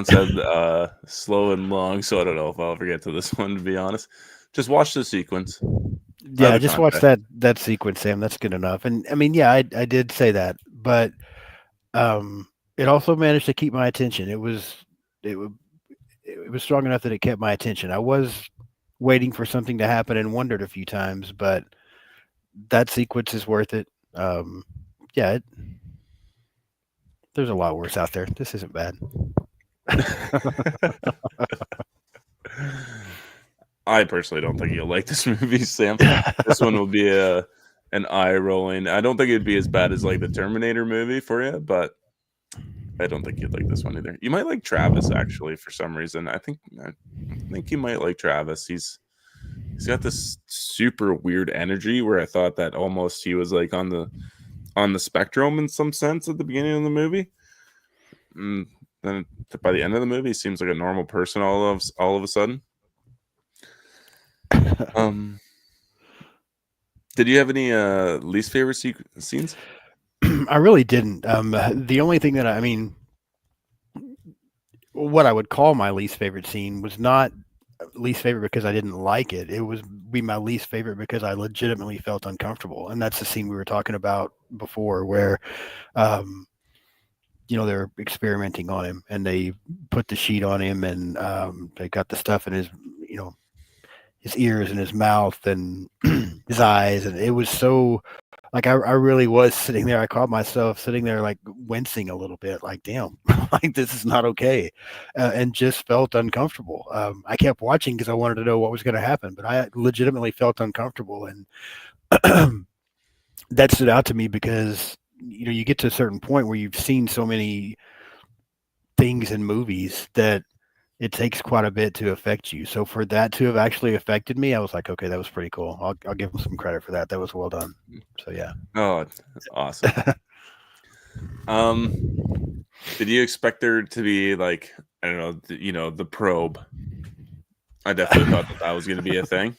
said slow and long, so I don't know if I'll ever get to this one, to be honest. Just watch the sequence. Yeah, just watch that sequence, Sam. That's good enough. And I mean, yeah, I did say that, but it also managed to keep my attention. It was strong enough that it kept my attention. I was waiting for something to happen and wondered a few times, but that sequence is worth it. Yeah, there's a lot worse out there. This isn't bad. I personally don't think you'll like this movie, Sam. This one will be an eye rolling. I don't think it'd be as bad as like the Terminator movie for you, but I don't think you'd like this one either. You might like Travis actually for some reason. I think you might like Travis. He's He's got this super weird energy where I thought that almost he was like on the spectrum in some sense at the beginning of the movie. Then by the end of the movie, he seems like a normal person all of a sudden. Did you have any least favorite scenes? I really didn't. The only thing that what I would call my least favorite scene was not least favorite because I didn't like it. It was be my least favorite because I legitimately felt uncomfortable, and that's the scene we were talking about before, where, they're experimenting on him, and they put the sheet on him, and they got the stuff in his, his ears and his mouth and his eyes, and it was so. Like I really was sitting there. I caught myself sitting there, like wincing a little bit, like, damn, like this is not okay, and just felt uncomfortable. I kept watching because I wanted to know what was going to happen, but I legitimately felt uncomfortable, and that stood out to me because you get to a certain point where you've seen so many things in movies that it takes quite a bit to affect you. So for that to have actually affected me, I was like, okay, that was pretty cool. I'll give them some credit for that. That was well done. So yeah. Oh, that's awesome. Did you expect there to be like, I don't know, the probe? I definitely thought that was going to be a thing.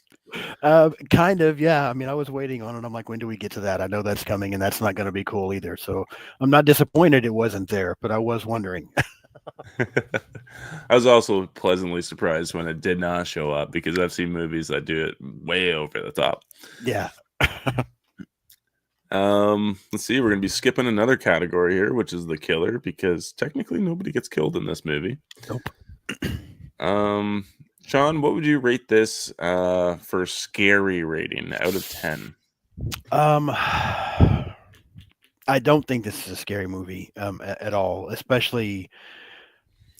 Kind of, yeah. I mean, I was waiting on it. I'm like, when do we get to that? I know that's coming, and that's not going to be cool either. So I'm not disappointed it wasn't there, but I was wondering. I was also pleasantly surprised when it did not show up because I've seen movies that do it way over the top. Yeah. Let's see. We're going to be skipping another category here, which is the killer, because technically nobody gets killed in this movie. Nope. Sean, what would you rate this for scary rating out of 10? I don't think this is a scary movie at all, especially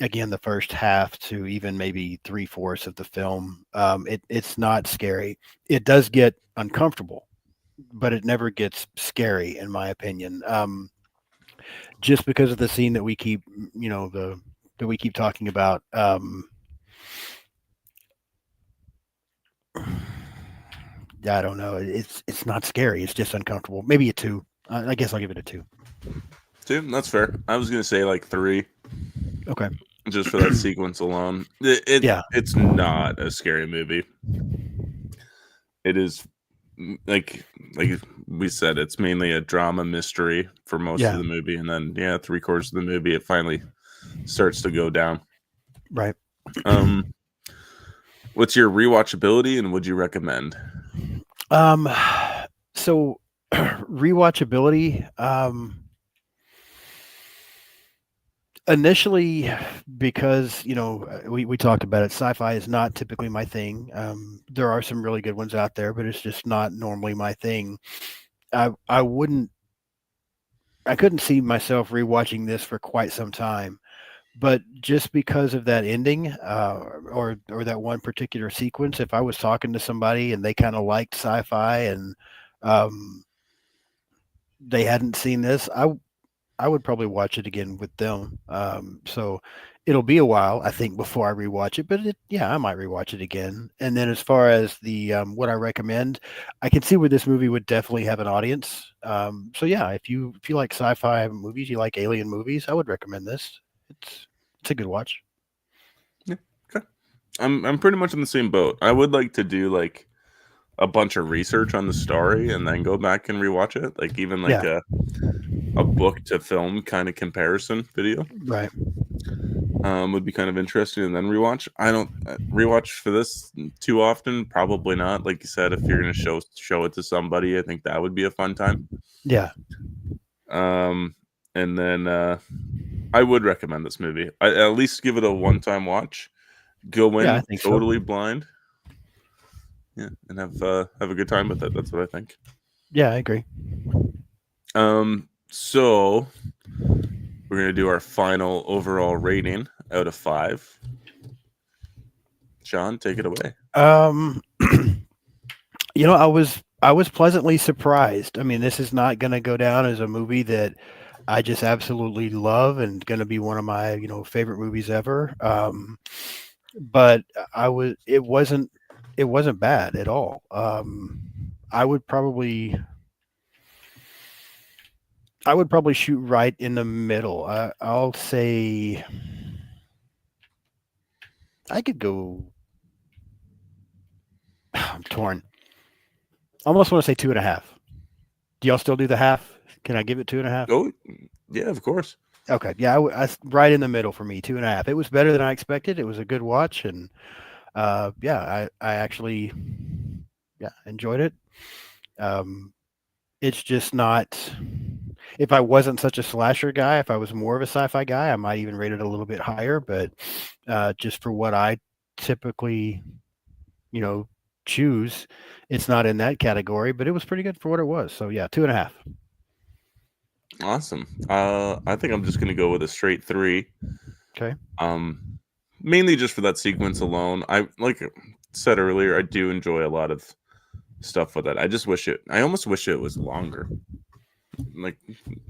again the first half to even maybe 3/4 of the film. It's not scary. It does get uncomfortable, but it never gets scary, in my opinion. Just because of the scene that we keep, that we keep talking about. I don't know. It's not scary. It's just uncomfortable. Maybe a 2. I guess I'll give it a 2. 2? That's fair. I was going to say like 3. Okay. Just for that sequence alone. It's not a scary movie. It is like we said, it's mainly a drama mystery for most of the movie, and then 3/4 of the movie it finally starts to go down. Right. What's your rewatchability, and would you recommend? So rewatchability, initially, because we talked about it, sci-fi is not typically my thing. There are some really good ones out there, but it's just not normally my thing. I couldn't see myself rewatching this for quite some time, but just because of that ending, or that one particular sequence, if I was talking to somebody and they kind of liked sci-fi and they hadn't seen this, I would probably watch it again with them. So it'll be a while, I think, before I rewatch it, but I might rewatch it again. And then as far as the what I recommend, I can see where this movie would definitely have an audience. So yeah, if you like sci-fi movies, you like alien movies, I would recommend this. It's a good watch. Yeah, okay. I'm pretty much in the same boat. I would like to do like a bunch of research on the story and then go back and rewatch it, like even like a book to film kind of comparison video. Right. Would be kind of interesting, and then rewatch. I don't rewatch for this too often. Probably not. Like you said, if you're going to show it to somebody, I think that would be a fun time. Yeah. And then I would recommend this movie. I at least give it a one-time watch. Go in totally blind. Yeah, and have a good time with it. That's what I think. Yeah, I agree. So we're gonna do our final overall rating out of 5. Sean, take it away. I was pleasantly surprised. I mean, this is not gonna go down as a movie that I just absolutely love and gonna be one of my favorite movies ever. But it wasn't it wasn't bad at all. I would probably shoot right in the middle. I'll say I could go. I'm torn. I almost want to say 2.5. Do y'all still do the half? Can I give it 2.5? Oh, yeah, of course. Okay, yeah, right in the middle for me, 2.5. It was better than I expected. It was a good watch, and yeah, I actually enjoyed it. It's just not. If I wasn't such a slasher guy, if I was more of a sci-fi guy, I might even rate it a little bit higher. But just for what I typically, choose, it's not in that category. But it was pretty good for what it was. So yeah, 2.5. Awesome. I think I'm just gonna go with a straight 3. Okay. Mainly just for that sequence alone. I like said earlier, I do enjoy a lot of stuff with it. I almost wish it was longer. Like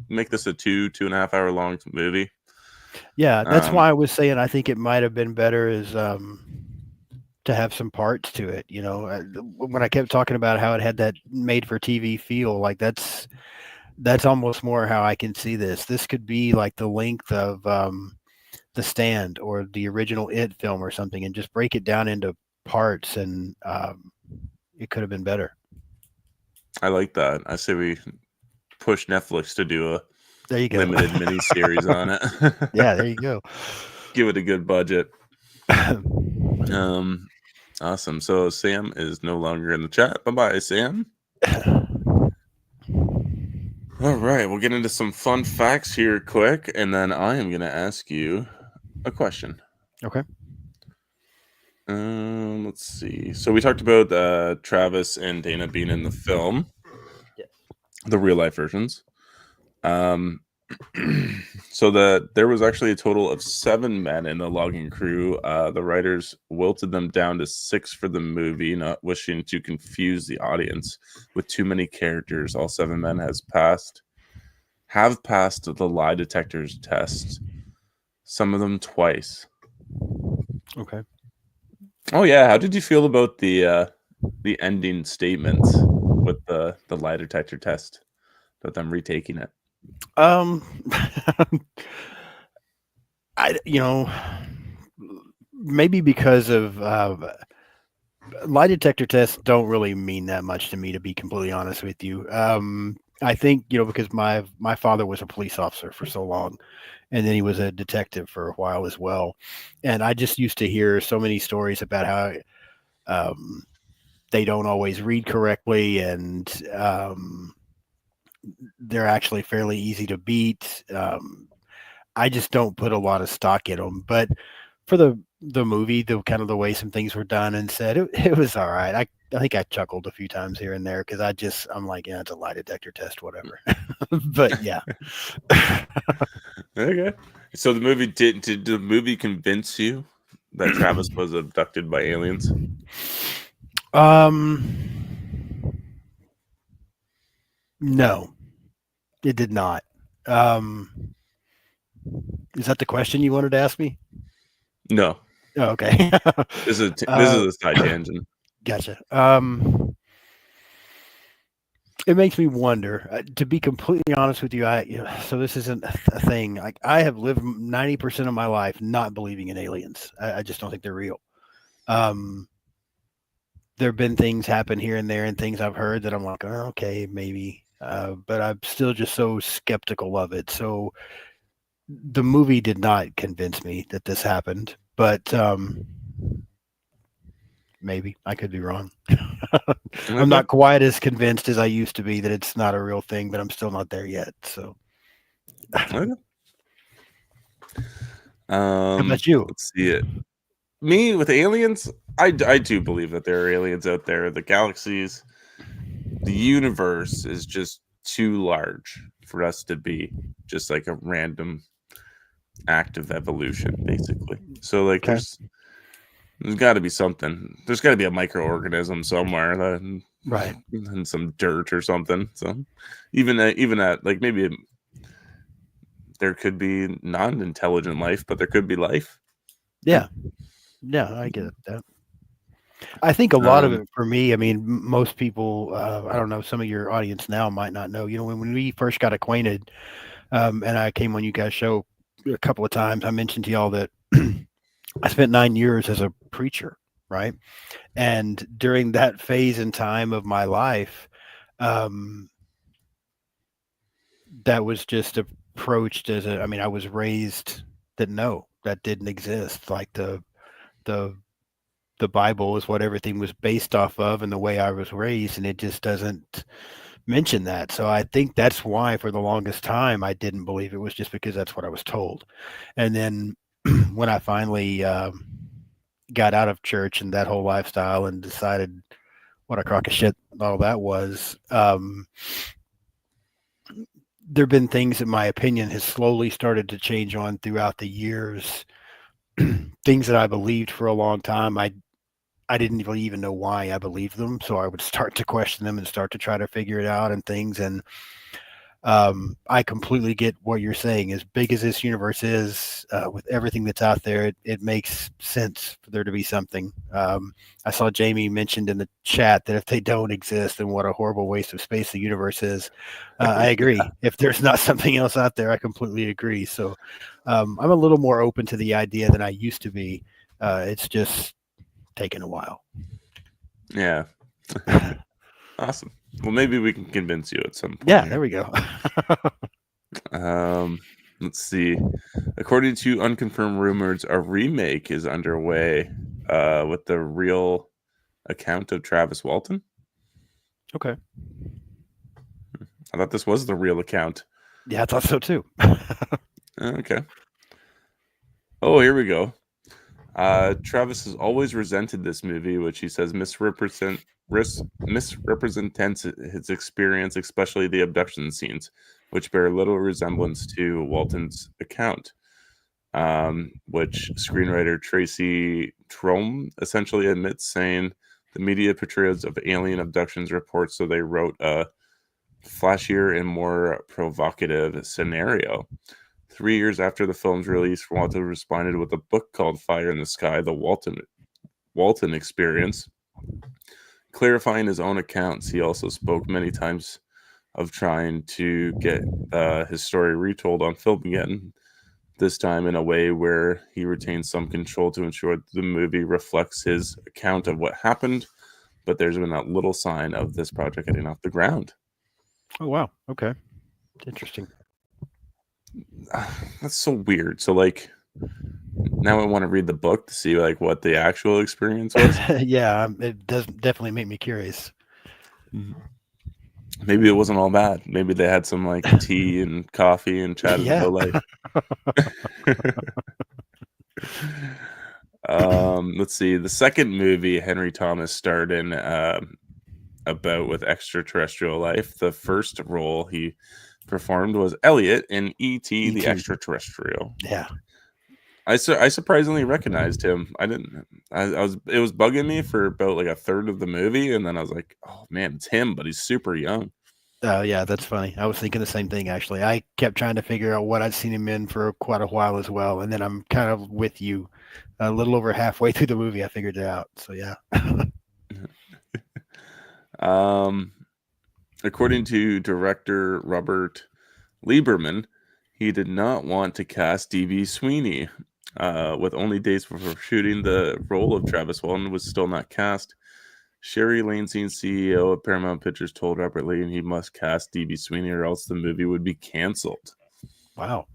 make this a 2.5 hour long movie. Yeah, that's why I was saying I think it might have been better as to have some parts to it. When I kept talking about how it had that made for TV feel, like that's almost more how I can see this. This could be like the length of The Stand or the original It film or something, and just break it down into parts, and it could have been better. I like that. I say we push Netflix to do a there you go. limited mini series on it. Yeah, there you go. Give it a good budget. Awesome. So Sam is no longer in the chat. Bye-bye, Sam. All right, we'll get into some fun facts here quick, and then I am going to ask you a question. Okay. Let's see. So we talked about Travis and Dana being in the film. Yes. The real life versions. So there was actually a total of 7 men in the logging crew. The writers wilted them down to 6 for the movie, not wishing to confuse the audience with too many characters. All 7 men have passed the lie detectors test. Some of them twice. Okay. Oh yeah, how did you feel about the ending statements with the lie detector test? About them retaking it? Maybe because of lie detector tests don't really mean that much to me, to be completely honest with you. I think, because my father was a police officer for so long, and then he was a detective for a while as well. And I just used to hear so many stories about how they don't always read correctly, and they're actually fairly easy to beat. I just don't put a lot of stock in them. But for the movie, the kind of the way some things were done and said, it was all right. I think I chuckled a few times here and there because I'm like, yeah, it's a lie detector test, whatever. But yeah. Okay. So the movie did the movie convince you that Travis was abducted by aliens? No, it did not. Is that the question you wanted to ask me? No. Oh, okay. This is a side tangent. Gotcha. It makes me wonder. To be completely honest with you, so this isn't a thing. Like, I have lived 90% of my life not believing in aliens. I just don't think they're real. There have been things happen here and there, and things I've heard that I'm like, oh, okay, maybe. But I'm still just so skeptical of it. So the movie did not convince me that this happened, but maybe I could be wrong. I'm not quite as convinced as I used to be that it's not a real thing, but I'm still not there yet. So, Okay. How about you? Let's see it. Me with aliens, I do believe that there are aliens out there. The galaxies, the universe is just too large for us to be just like a random act of evolution, basically. So like there's got to be something. There's got to be a microorganism somewhere, right? And some dirt or something. So even at like maybe there could be non-intelligent life, but there could be life. Yeah, I get that. I think a lot of Um, it for me, I mean, most people, I don't know, some of your audience now might not know. When we first got acquainted, and I came on you guys' show a couple of times, I mentioned to y'all that I spent 9 years as a preacher, right? And during that phase in time of my life, um, that was just approached as I mean, I was raised that no, that didn't exist. Like the the Bible is what everything was based off of and the way I was raised, and it just doesn't mention that. So I think that's why for the longest time I didn't believe it was just because that's what I was told. And then when I finally got out of church and that whole lifestyle and decided what a crock of shit all that was, there have been things that my opinion has slowly started to change on throughout the years. Things that I believed for a long time, I didn't really even know why I believed them. So I would start to question them and start to try to figure it out and things. And I completely get what you're saying. As big as this universe is, with everything that's out there, it makes sense for there to be something. I saw Jamie mentioned in the chat that if they don't exist, then what a horrible waste of space the universe is. I agree. If there's not something else out there, I completely agree. So I'm a little more open to the idea than I used to be. It's just taken a while. yeah. Awesome. Well, maybe we can convince you at some point. Yeah, there we go. Let's see. According to unconfirmed rumors, a remake is underway with the real account of Travis Walton. Okay. I thought this was the real account. Yeah, I thought so too. Okay. Oh, here we go. Travis has always resented this movie, which he says misrepresents his experience, especially the abduction scenes, which bear little resemblance to Walton's account. Which screenwriter Tracy Trome essentially admits, saying the media portrayals of alien abductions reports, so they wrote a flashier and more provocative scenario. 3 years after the film's release, Walton responded with a book called Fire in the Sky, The Walton Experience. Clarifying his own accounts, he also spoke many times of trying to get his story retold on film again, this time in a way where he retains some control to ensure the movie reflects his account of what happened, but there's been a little sign of this project getting off the ground. Oh, wow. Okay. Interesting. That's so weird. So, like, now I want to read the book to see, like, what the actual experience was. Yeah, it does definitely make me curious. Maybe it wasn't all bad. Maybe they had some, like, tea and coffee and chatted Yeah. about life. Let's see. The second movie Henry Thomas starred in about with extraterrestrial life. The first role he performed was Elliot in E.T. the Extraterrestrial. Yeah. I surprisingly recognized him. I didn't. It was bugging me for about like a third of the movie, and then I was like, "Oh man, it's him!" But he's super young. Yeah, that's funny. I was thinking the same thing actually. I kept trying to figure out what I'd seen him in for quite a while as well, and then I'm kind of with you. A little over halfway through the movie, I figured it out. So yeah. According to director Robert Lieberman, he did not want to cast D.B. Sweeney. With only days before shooting, the role of Travis Walton was still not cast. Sherry Lansing, CEO of Paramount Pictures, told Robert Lee he must cast D.B. Sweeney or else the movie would be canceled. Wow.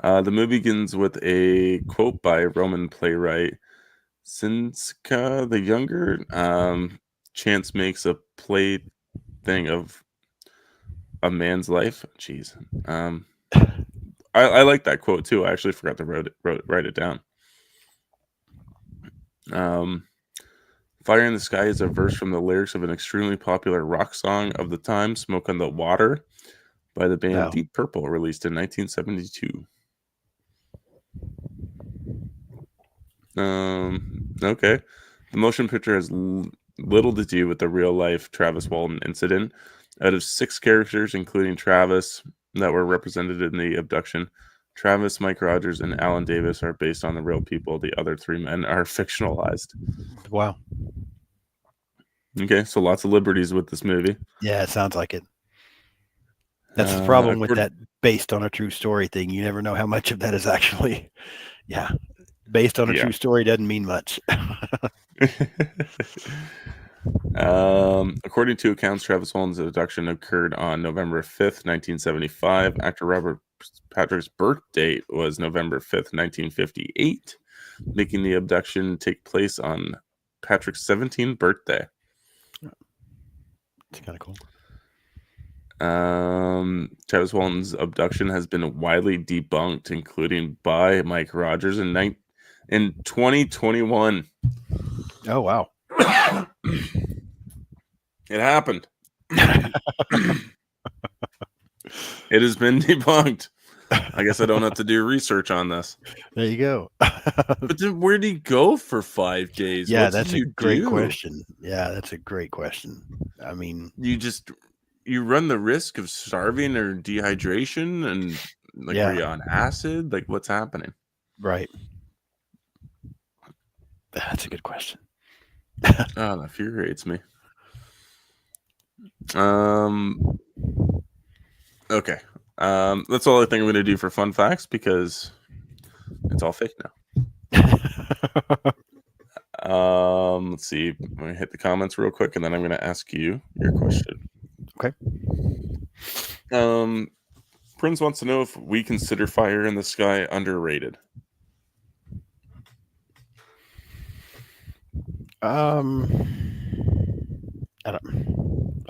The movie begins with a quote by Roman playwright Sinska the Younger. Chance makes a play thing of a man's life. Jeez. I like that quote too. I actually forgot to write it down. Fire in the Sky is a verse from the lyrics of an extremely popular rock song of the time, Smoke on the Water, by the band Deep Purple, released in 1972. Okay. The motion picture has little to do with the real-life Travis Walton incident. Out of 6 characters, including Travis, that were represented in the abduction, Travis, Mike Rogers, and Alan Davis are based on the real people. The other 3 men are fictionalized. Wow. Okay, so lots of liberties with this movie. Yeah, it sounds like it. That's the problem with according- that based on a true story thing. You never know how much of that is actually, yeah, based on a Yeah. true story doesn't mean much. According to accounts, Travis Walton's abduction occurred on November 5th, 1975. Actor Robert Patrick's birth date was November 5th, 1958, making the abduction take place on Patrick's 17th birthday. It's kind of cool. Travis Walton's abduction has been widely debunked, including by Mike Rogers in 2021. Oh, wow. It happened. It has been debunked. I guess I don't have to do research on this. There you go. But then where'd he go for 5 days? Yeah, What that's did a you great do? question. Yeah, that's a great question. I mean, You run the risk of starving or dehydration, and like, Yeah. were you on acid? Like, what's happening? right. That's a good question. Oh, that infuriates me. Okay. That's all I think I'm gonna do for fun facts because it's all fake now. Let's see. I'm gonna hit the comments real quick, and then I'm gonna ask you your question. Okay. Prince wants to know if we consider Fire in the Sky underrated. I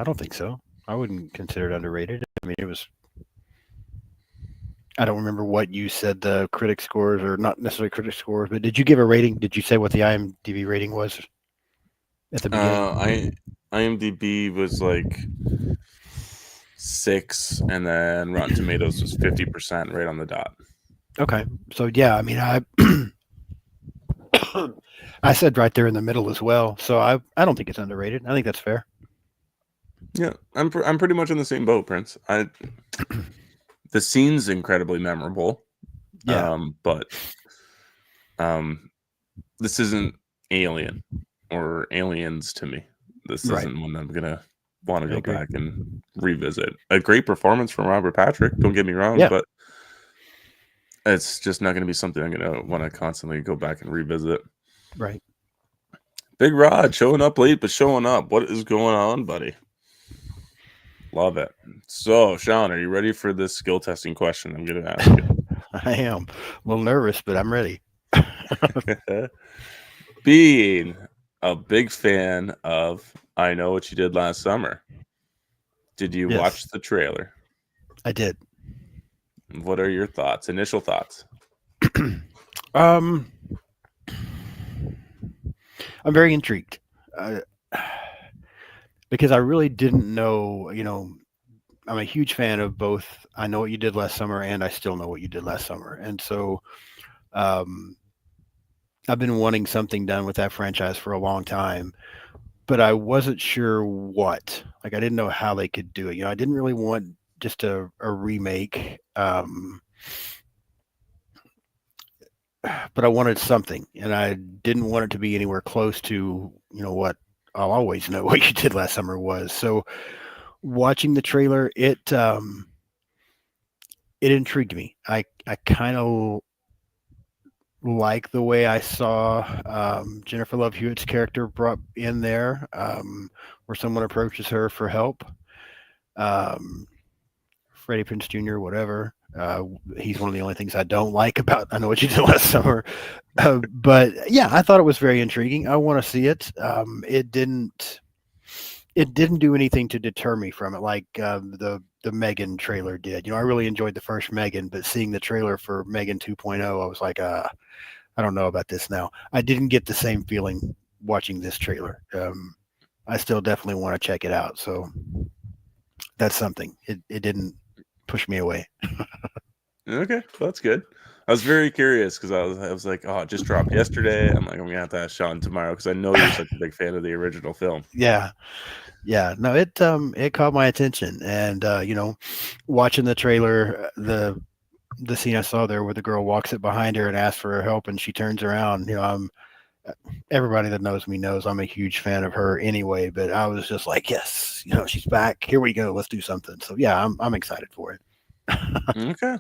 don't think so. I wouldn't consider it underrated. I mean, it was. I don't remember what you said the critic scores, or not necessarily critic scores, but did you give a rating? Did you say what the IMDb rating was at the beginning? IMDb was like 6, and then Rotten Tomatoes was 50%, right on the dot. Okay, so yeah, I mean, I said right there in the middle as well. So I don't think it's underrated. I think that's fair. Yeah, I'm pretty much in the same boat, Prince. The scene's incredibly memorable. Yeah. But this isn't Alien or Aliens to me. This Right. isn't one I'm gonna want to I go agree. back and revisit. A great performance from Robert Patrick, don't get me wrong, Yeah. but it's just not gonna be something I'm gonna want to constantly go back and revisit. Right. Big Rod showing up late, but showing up. What is going on, buddy? Love it. So, Sean, are you ready for this skill testing question I'm going to ask you? I am a little nervous, but I'm ready. Being a big fan of I Know What You Did Last Summer, did you Yes. watch the trailer? I did. What are your thoughts? Initial thoughts? I'm very intrigued because I really didn't know. I'm a huge fan of both I Know What You Did Last Summer and I Still Know What You Did Last Summer, and so I've been wanting something done with that franchise for a long time, but I wasn't sure what. Like, I didn't know how they could do it. I didn't really want just a remake. But I wanted something, and I didn't want it to be anywhere close to what I'll always know what you did last summer was. So watching the trailer, it intrigued me. I kind of like the way I saw Jennifer Love Hewitt's character brought in there, where someone approaches her for help. Freddie Prinze Jr., whatever. He's one of the only things I don't like about I Know What You Did Last Summer. But yeah, I thought it was very intriguing. I want to see it. It didn't do anything to deter me from it, like the Megan trailer did. I really enjoyed the first Megan, but seeing the trailer for Megan 2.0, I was like, I don't know about this now. I didn't get the same feeling watching this trailer. I still definitely want to check it out. So that's something. It didn't push me away. Okay, that's good. I was very curious because I was like, oh, it just dropped yesterday. I'm like, I'm gonna have to ask Sean tomorrow because I know you're such a big fan of the original film. Yeah. No, it caught my attention, and watching the trailer, the scene I saw there where the girl walks up behind her and asks for her help, and she turns around. Everybody that knows me knows I'm a huge fan of her anyway. But I was just like, yes, she's back. Here we go. Let's do something. So yeah, I'm excited for it. Okay.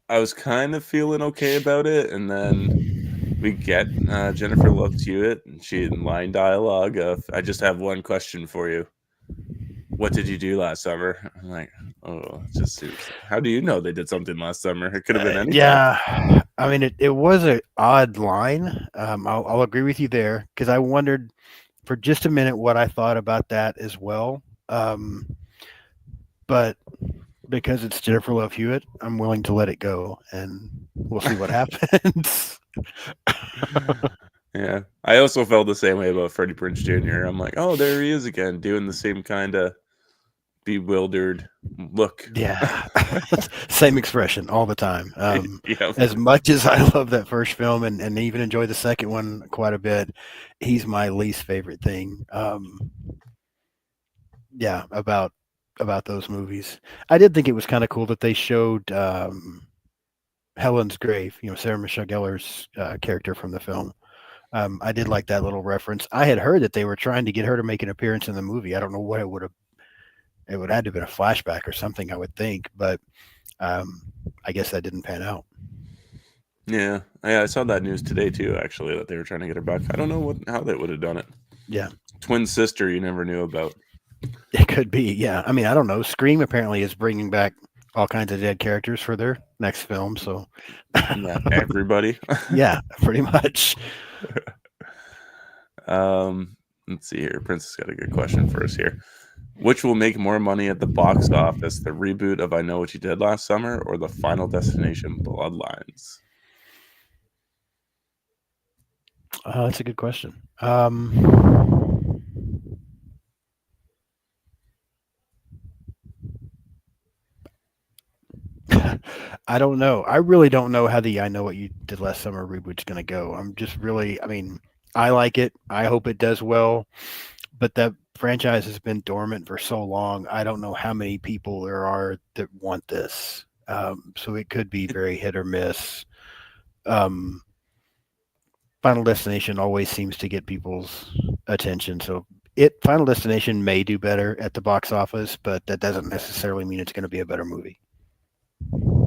I was kind of feeling okay about it, and then we get Jennifer Love Hewitt, and she in line dialogue of, "I just have one question for you. What did you do last summer?" I'm like, "Oh, how do you know they did something last summer? It could have been anything." Yeah, I mean, it was an odd line. I'll agree with you there because I wondered for just a minute what I thought about that as well. But because it's Jennifer Love Hewitt, I'm willing to let it go, and we'll see what happens. Yeah, I also felt the same way about Freddie Prinze Jr. I'm like, "Oh, there he is again, doing the same kind of bewildered look." Yeah, same expression all the time. Yeah. As much as I love that first film and even enjoy the second one quite a bit, he's my least favorite thing. Yeah, about those movies. I did think it was kind of cool that they showed Helen's grave. Sarah Michelle Gellar's character from the film. I did like that little reference. I had heard that they were trying to get her to make an appearance in the movie. I don't know what it would have. It would have to have been a flashback or something, I would think, but I guess that didn't pan out. Yeah, I saw that news today too. Actually, that they were trying to get her back. I don't know how they would have done it. Yeah, twin sister you never knew about. It could be. Yeah, I mean, I don't know. Scream apparently is bringing back all kinds of dead characters for their next film. So, Yeah, everybody. Yeah, pretty much. Let's see here. Prince has got a good question for us here. Which will make more money at the box office, the reboot of I Know What You Did Last Summer or the Final Destination Bloodlines? That's a good question. I don't know. I really don't know how the I Know What You Did Last Summer reboot's going to go. I'm just really, I mean, I like it. I hope it does well, but that franchise has been dormant for so long. I don't know how many people there are that want this. So it could be very hit or miss. Final Destination always seems to get people's attention. So Final Destination may do better at the box office, but that doesn't necessarily mean it's going to be a better movie.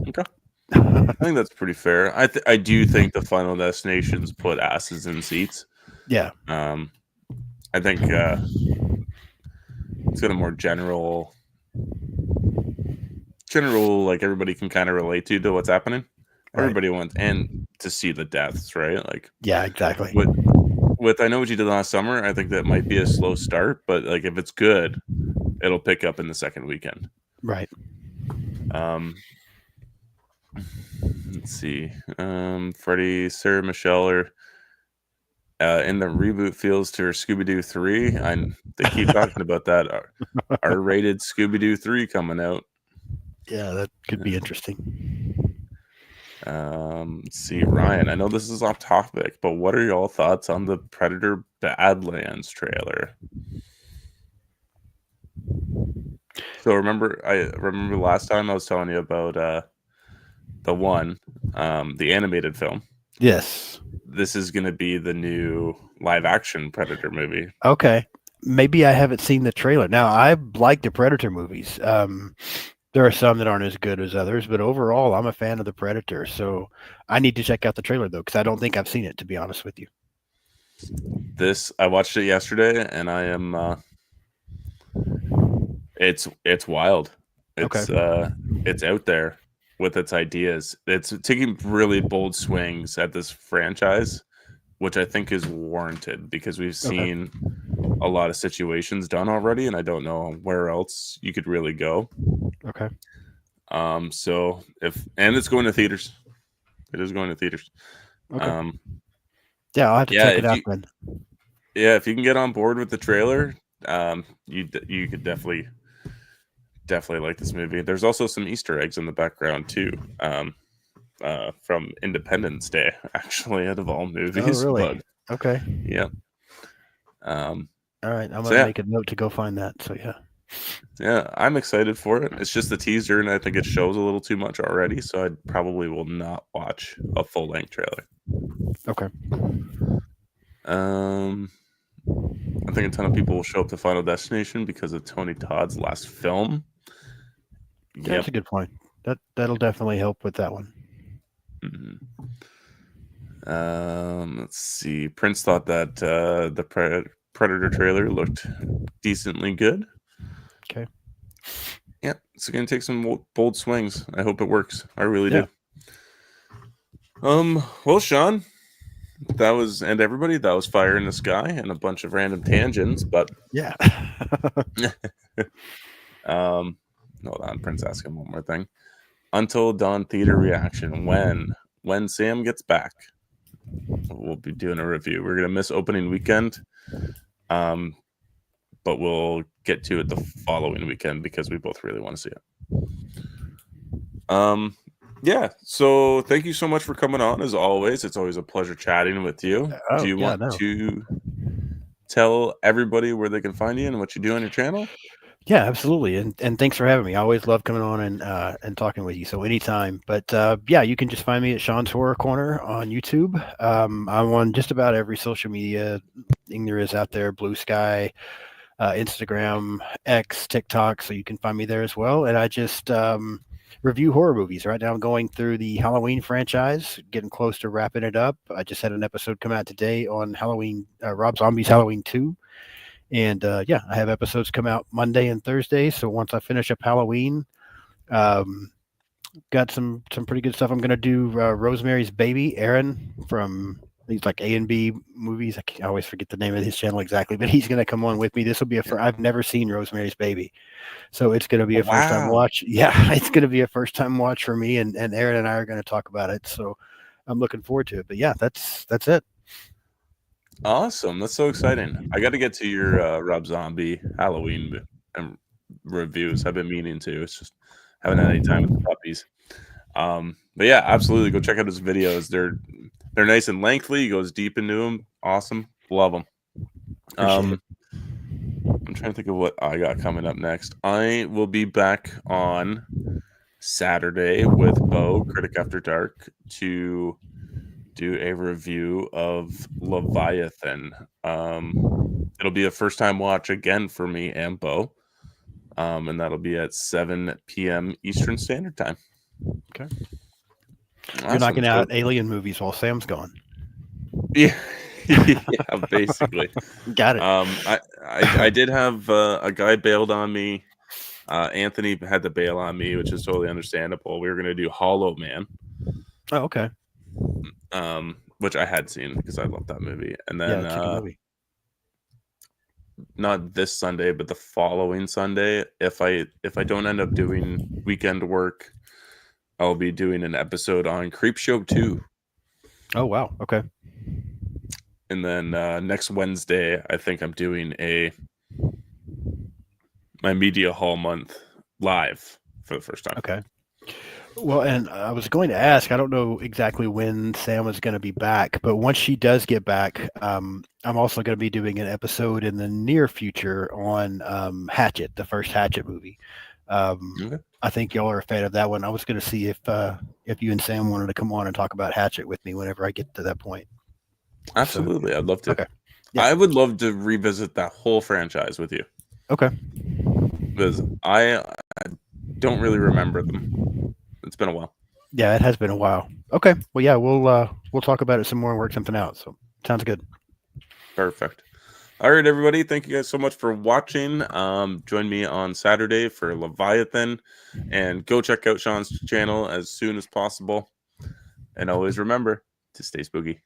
Okay. I think that's pretty fair. I do think the Final Destinations put asses in seats. Yeah. I think it's got a more general, like everybody can kind of relate to what's happening. Right. Everybody wants and to see the deaths, right? Like, yeah, exactly. With I Know What You Did Last Summer, I think that might be a slow start, but like if it's good, it'll pick up in the second weekend. Right. Let's see. Freddie, Sarah Michelle are in the reboot feels to Scooby-Doo 3. They keep talking about that R-rated Scooby-Doo 3 coming out. Yeah, that could be interesting. Let's see, Ryan, I know this is off topic, but what are y'all thoughts on the Predator Badlands trailer? So I remember last time I was telling you about the animated film. Yes. This is going to be the new live action Predator movie. Okay. Maybe I haven't seen the trailer. Now, I like the Predator movies. There are some that aren't as good as others, but overall, I'm a fan of the Predator. So I need to check out the trailer, though, because I don't think I've seen it, to be honest with you. I watched it yesterday, and I am... It's wild. It's out there with its ideas. It's taking really bold swings at this franchise, which I think is warranted because we've seen a lot of situations done already, and I don't know where else you could really go. Okay. So it's going to theaters. It is going to theaters. Okay. Yeah, I'll have to check it out then. Yeah, if you can get on board with the trailer, you could definitely like this movie. There's also some Easter eggs in the background too, from Independence Day, actually, out of all movies. Oh, really? Okay. Yeah. All right, I'm gonna make a note to go find that. So yeah. Yeah, I'm excited for it. It's just the teaser, and I think it shows a little too much already, so I probably will not watch a full-length trailer. Okay. I think a ton of people will show up to Final Destination because of Tony Todd's last film. That's Yep. a good point. That'll definitely help with that one. Mhm. Let's see. Prince thought that the Predator trailer looked decently good. Okay. Yeah, it's going to take some bold swings. I hope it works. I really Yeah. do. Well, Sean, and everybody, that was Fire in the Sky and a bunch of random tangents, but Yeah. hold on, Prince asking one more thing. Until Dawn theater reaction. When Sam gets back, we'll be doing a review. We're gonna miss opening weekend, but we'll get to it the following weekend because we both really want to see it. Yeah. So thank you so much for coming on. As always, it's always a pleasure chatting with you. Oh, Do you yeah, want no. to tell everybody where they can find you and what you do on your channel? Yeah, absolutely. And thanks for having me. I always love coming on and talking with you. So anytime. But yeah, you can just find me at Sean's Horror Corner on YouTube. I'm on just about every social media thing there is out there, Blue Sky, Instagram, X, TikTok. So you can find me there as well. And I just review horror movies. Right now I'm going through the Halloween franchise, getting close to wrapping it up. I just had an episode come out today on Halloween, Rob Zombie's Halloween 2. And yeah, I have episodes come out Monday and Thursday. So once I finish up Halloween, got some pretty good stuff. I'm going to do Rosemary's Baby, Aaron from these like A&B movies. I always forget the name of his channel exactly, but he's going to come on with me. This will be I've never seen Rosemary's Baby. So it's going to be a first time watch. Yeah, it's going to be a first time watch for me. And Aaron and I are going to talk about it. So I'm looking forward to it. But yeah, that's it. Awesome. That's so exciting. I got to get to your Rob Zombie Halloween reviews. I've been meaning to. It's just haven't had any time with the puppies. But yeah, absolutely. Go check out his videos. They're nice and lengthy. He goes deep into them. Awesome. Love them. I'm trying to think of what I got coming up next. I will be back on Saturday with Bo, Critic After Dark, to do a review of Leviathan. It'll be a first time watch again for me and Bo. And that'll be at 7 p.m. Eastern Standard Time. Okay. Awesome. You're knocking out alien movies while Sam's gone. Yeah. Yeah, basically. Got it. I did have a guy bailed on me. Anthony had to bail on me, which is totally understandable. We were going to do Hollow Man. Oh, okay. Which I had seen because I love that movie. And then movie. Not this Sunday, but the following Sunday, if I don't end up doing weekend work, I'll be doing an episode on Creepshow 2. Oh, wow. Okay. And then next Wednesday, I think I'm doing my Media Hall month live for the first time. Okay. Well, and I was going to ask, I don't know exactly when Sam is going to be back, but once she does get back, I'm also going to be doing an episode in the near future on Hatchet, the first Hatchet movie. Okay. I think y'all are a fan of that one. I was going to see if you and Sam wanted to come on and talk about Hatchet with me whenever I get to that point. Absolutely. I'd love to. Okay. Yeah. I would love to revisit that whole franchise with you. Okay. Because I don't really remember them. It's been a while. Yeah, it has been a while. Okay. Well, yeah, we'll talk about it some more and work something out. So sounds good. Perfect. All right, everybody. Thank you guys so much for watching. Join me on Saturday for Leviathan, and go check out Sean's channel as soon as possible. And always remember to stay spooky.